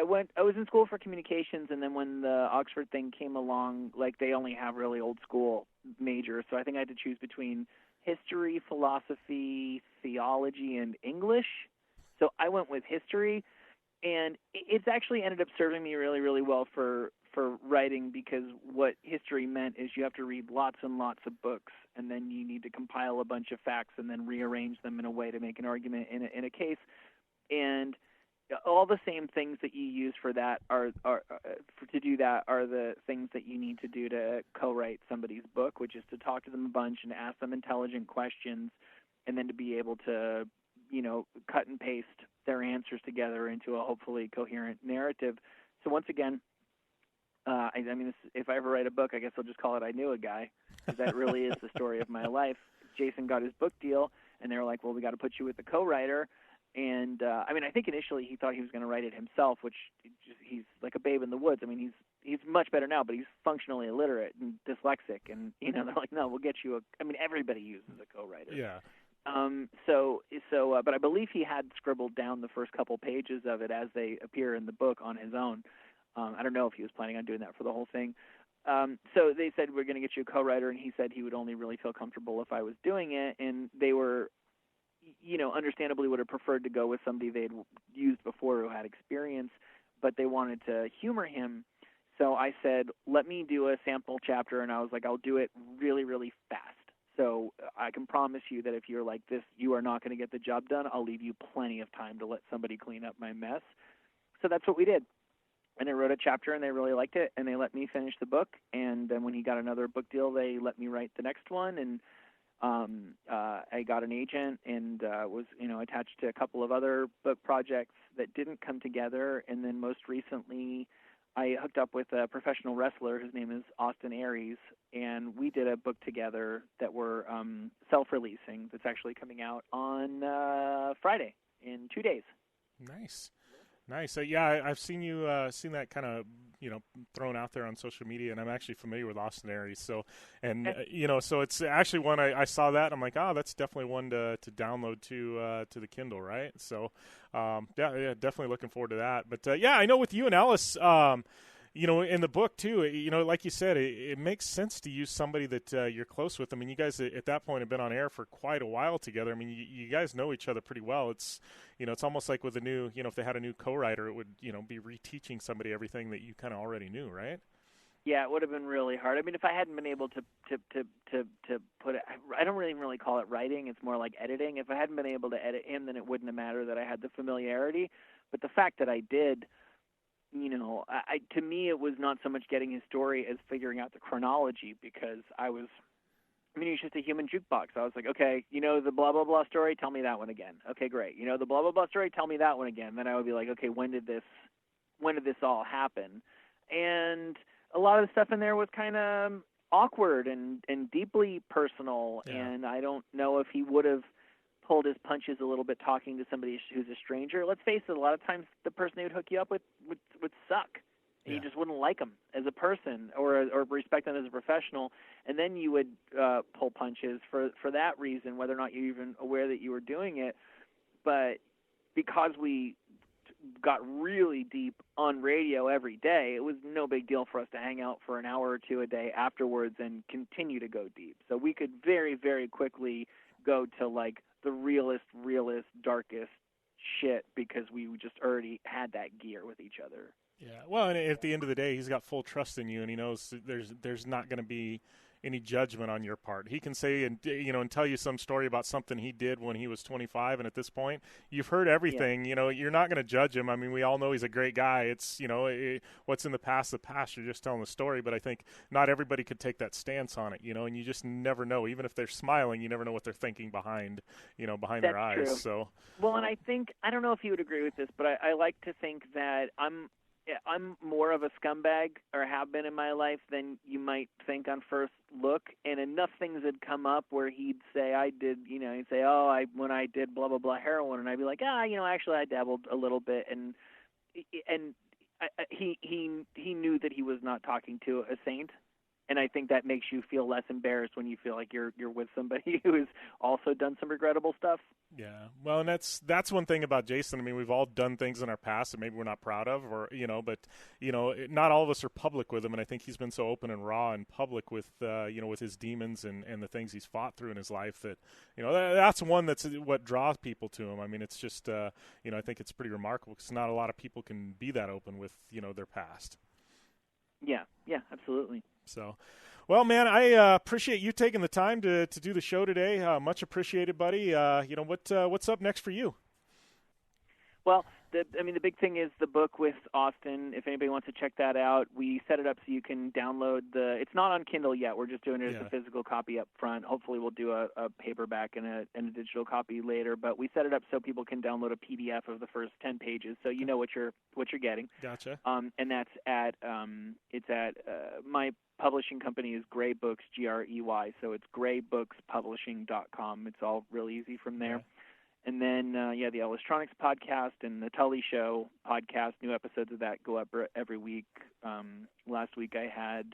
was in school for communications, and then when the Oxford thing came along, like they only have really old school majors, so I think I had to choose between history, philosophy, theology, and English. So I went with history, and it's actually ended up serving me really, really well for writing, because what history meant is you have to read lots and lots of books, and then you need to compile a bunch of facts and then rearrange them in a way to make an argument in a case. And all the same things that you use for that are the things that you need to do to co-write somebody's book, which is to talk to them a bunch and ask them intelligent questions, and then to be able to cut and paste their answers together into a hopefully coherent narrative. So once again, if I ever write a book, I guess I'll just call it I Knew a Guy, because that really is the story of my life. Jason got his book deal, and they were like, well, we got to put you with the co-writer. And, I think initially he thought he was going to write it himself, which he's like a babe in the woods. I mean, he's much better now, but he's functionally illiterate and dyslexic. And, they're like, no, we'll get you everybody uses a co-writer. Yeah. But I believe he had scribbled down the first couple pages of it as they appear in the book on his own. I don't know if he was planning on doing that for the whole thing. So they said, we're going to get you a co-writer, and he said he would only really feel comfortable if I was doing it. And they were, understandably would have preferred to go with somebody they'd used before who had experience, but they wanted to humor him. So I said, let me do a sample chapter, and I was like, I'll do it really, really fast. So I can promise you that if you're like this, you are not going to get the job done. I'll leave you plenty of time to let somebody clean up my mess. So that's what we did. And I wrote a chapter, and they really liked it, and they let me finish the book. And then when he got another book deal, they let me write the next one. And I got an agent and was, attached to a couple of other book projects that didn't come together. And then most recently, I hooked up with a professional wrestler. His name is Austin Aries, and we did a book together that we're self-releasing that's actually coming out on Friday in 2 days. Nice. I've seen you seen that kind of thrown out there on social media, and I'm actually familiar with Austin Aries. So, and so it's actually one I saw that, and I'm like, that's definitely one to download to the Kindle, right? So, definitely looking forward to that. But I know with you and Ellis, in the book too, like you said, it makes sense to use somebody that you're close with. I mean, you guys at that point have been on air for quite a while together. I mean, you guys know each other pretty well. It's, it's almost like with a new, if they had a new co-writer, it would, be reteaching somebody everything that you kind of already knew, right? Yeah, it would have been really hard. I mean, if I hadn't been able to put it, I don't really call it writing. It's more like editing. If I hadn't been able to edit him, then it wouldn't have mattered that I had the familiarity. But the fact that I did, to me, it was not so much getting his story as figuring out the chronology, because he's just a human jukebox. I was like, okay, the blah, blah, blah story, tell me that one again. Okay, great. The blah, blah, blah story, tell me that one again. Then I would be like, okay, when did this all happen? And a lot of the stuff in there was kind of awkward and deeply personal. Yeah. And I don't know if he would have pulled his punches a little bit talking to somebody who's a stranger. Let's face it, a lot of times the person he would hook you up with would suck. And you just wouldn't like him as a person or respect him as a professional. And then you would pull punches for that reason, whether or not you're even aware that you were doing it. But because we got really deep on radio every day, it was no big deal for us to hang out for an hour or two a day afterwards and continue to go deep. So we could very, very quickly go to like the realest, darkest shit, because we just already had that gear with each other. Yeah, well, and at the end of the day, he's got full trust in you, and he knows there's not going to be, judgment on your part. He can say and tell you some story about something he did when he was 25, and at this point, you've heard everything. Yeah. You're not going to judge him. I mean, we all know he's a great guy. It's what's in the past. You're just telling the story. But I think not everybody could take that stance on it. And you just never know. Even if they're smiling, you never know what they're thinking behind their eyes. True. So well, and I don't know if you would agree with this, but I like to think that I'm more of a scumbag, or have been in my life, than you might think on first look. And enough things had come up where he'd say, he'd say, when I did blah, blah, blah heroin, and I'd be like, actually I dabbled a little bit. And he knew that he was not talking to a saint. And I think that makes you feel less embarrassed when you feel like you're with somebody who has also done some regrettable stuff. Yeah, well, and that's one thing about Jason. I mean, we've all done things in our past that maybe we're not proud of, or but not all of us are public with him. And I think he's been so open and raw and public with with his demons and the things he's fought through in his life that that's one that's what draws people to him. I mean, it's just I think it's pretty remarkable because not a lot of people can be that open with their past. Yeah, absolutely. So, well, man, I appreciate you taking the time to do the show today. Much appreciated, buddy. What's up next for you? Well, the big thing is the book with Austin. If anybody wants to check that out, we set it up so you can download it's not on Kindle yet. We're just doing it as a physical copy up front. Hopefully we'll do a paperback and a digital copy later, but we set it up so people can download a PDF of the first 10 pages so you know what you're getting. Gotcha. And that's at my publishing company is Grey Books, GREY, so it's greybookspublishing.com. It's all real easy from there. Yeah. And then, the Electronics podcast and the Tully Show podcast, new episodes of that go up every week. Last week I had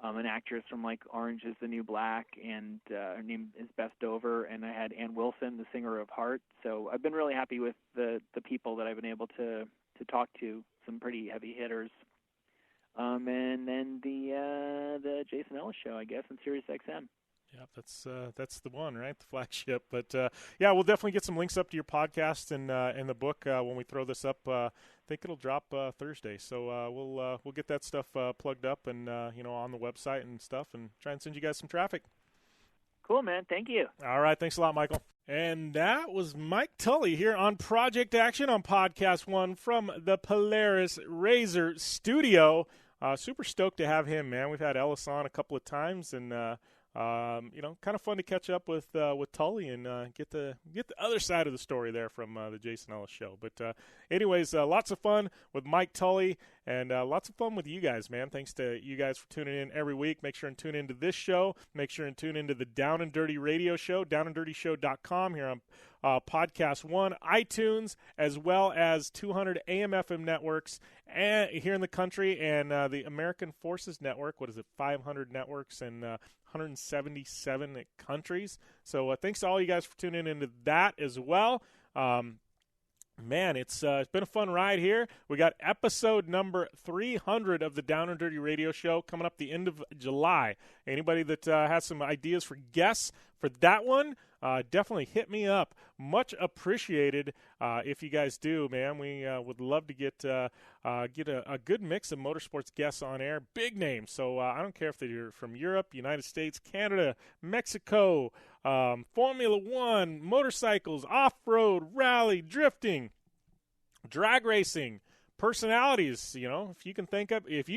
an actress from like Orange is the New Black, and her name is Beth Dover, and I had Ann Wilson, the singer of Heart. So I've been really happy with the people that I've been able to talk to, some pretty heavy hitters. And then the Jason Ellis Show, I guess, on SiriusXM. Yeah, that's the one, right? The flagship. But we'll definitely get some links up to your podcast and the book when we throw this up. I think it'll drop Thursday, so we'll get that stuff plugged up and on the website and stuff, and try and send you guys some traffic. Cool, man. Thank you. All right, thanks a lot, Michael. And that was Mike Tully here on Project Action on Podcast One from the Polaris Razor Studio. Super stoked to have him, man. We've had Ellis on a couple of times, and kind of fun to catch up with Tully and get the other side of the story there from the Jason Ellis Show. But anyways, lots of fun with Mike Tully, and lots of fun with you guys, man. Thanks to you guys for tuning in every week. Make sure and tune into this show. Make sure and tune into the Down and Dirty Radio Show, downanddirtyshow.com here on Podcast One, iTunes, as well as 200 AM/FM networks here in the country, and the American Forces Network. 500 networks and 177 countries. So thanks to all you guys for tuning into that as well. Man, it's been a fun ride here. We got episode number 300 of the Down and Dirty Radio Show coming up the end of July. Anybody that has some ideas for guests for that one, definitely hit me up. Much appreciated if you guys do, man. We would love to get a good mix of motorsports guests on air, big names. So I don't care if they're from Europe, United States, Canada, Mexico, Formula One, motorcycles, off-road, rally, drifting, drag racing, personalities. If you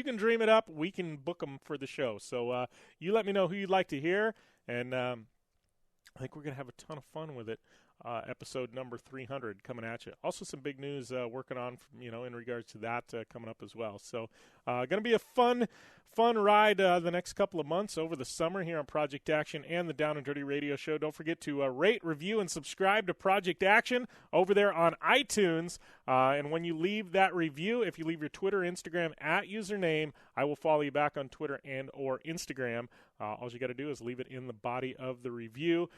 can dream it up, we can book them for the show. So you let me know who you'd like to hear, and I think we're going to have a ton of fun with it. Episode number 300 coming at you. Also some big news working on, in regards to that coming up as well. So going to be a fun ride the next couple of months over the summer here on Project Action and the Down and Dirty Radio Show. Don't forget to rate, review, and subscribe to Project Action over there on iTunes. And when you leave that review, if you leave your Twitter, Instagram at username, I will follow you back on Twitter and or Instagram. All you got to do is leave it in the body of the review.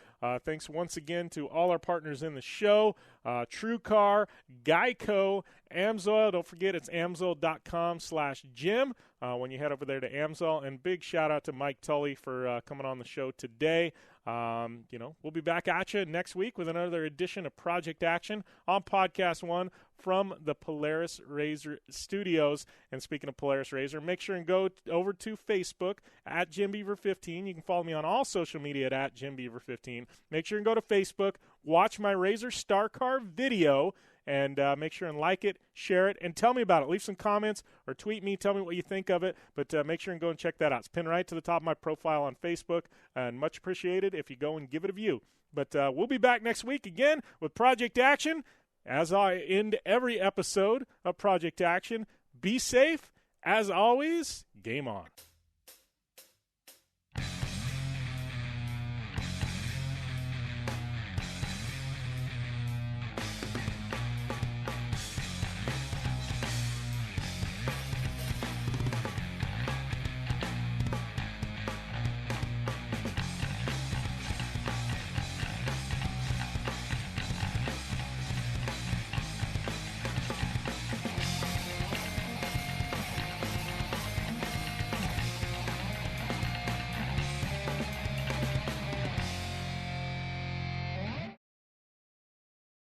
Thanks once again to all our partners in the show, TrueCar, Geico, Amsoil. Don't forget, it's amsoil.com/Jim. when you head over there to Amsoil. And big shout-out to Mike Tully for coming on the show today. We'll be back at you next week with another edition of Project Action on Podcast One from the Polaris Razor Studios. And speaking of Polaris Razor, make sure and go over to Facebook at JimBeaver15. You can follow me on all social media at JimBeaver15. Make sure and go to Facebook, watch my Razor Star Car video, and make sure and like it, share it, and tell me about it. Leave some comments or tweet me. Tell me what you think of it. But make sure and go and check that out. It's pinned right to the top of my profile on Facebook, and much appreciated if you go and give it a view. But we'll be back next week again with Project Action. As I end every episode of Project Action, be safe. As always, game on.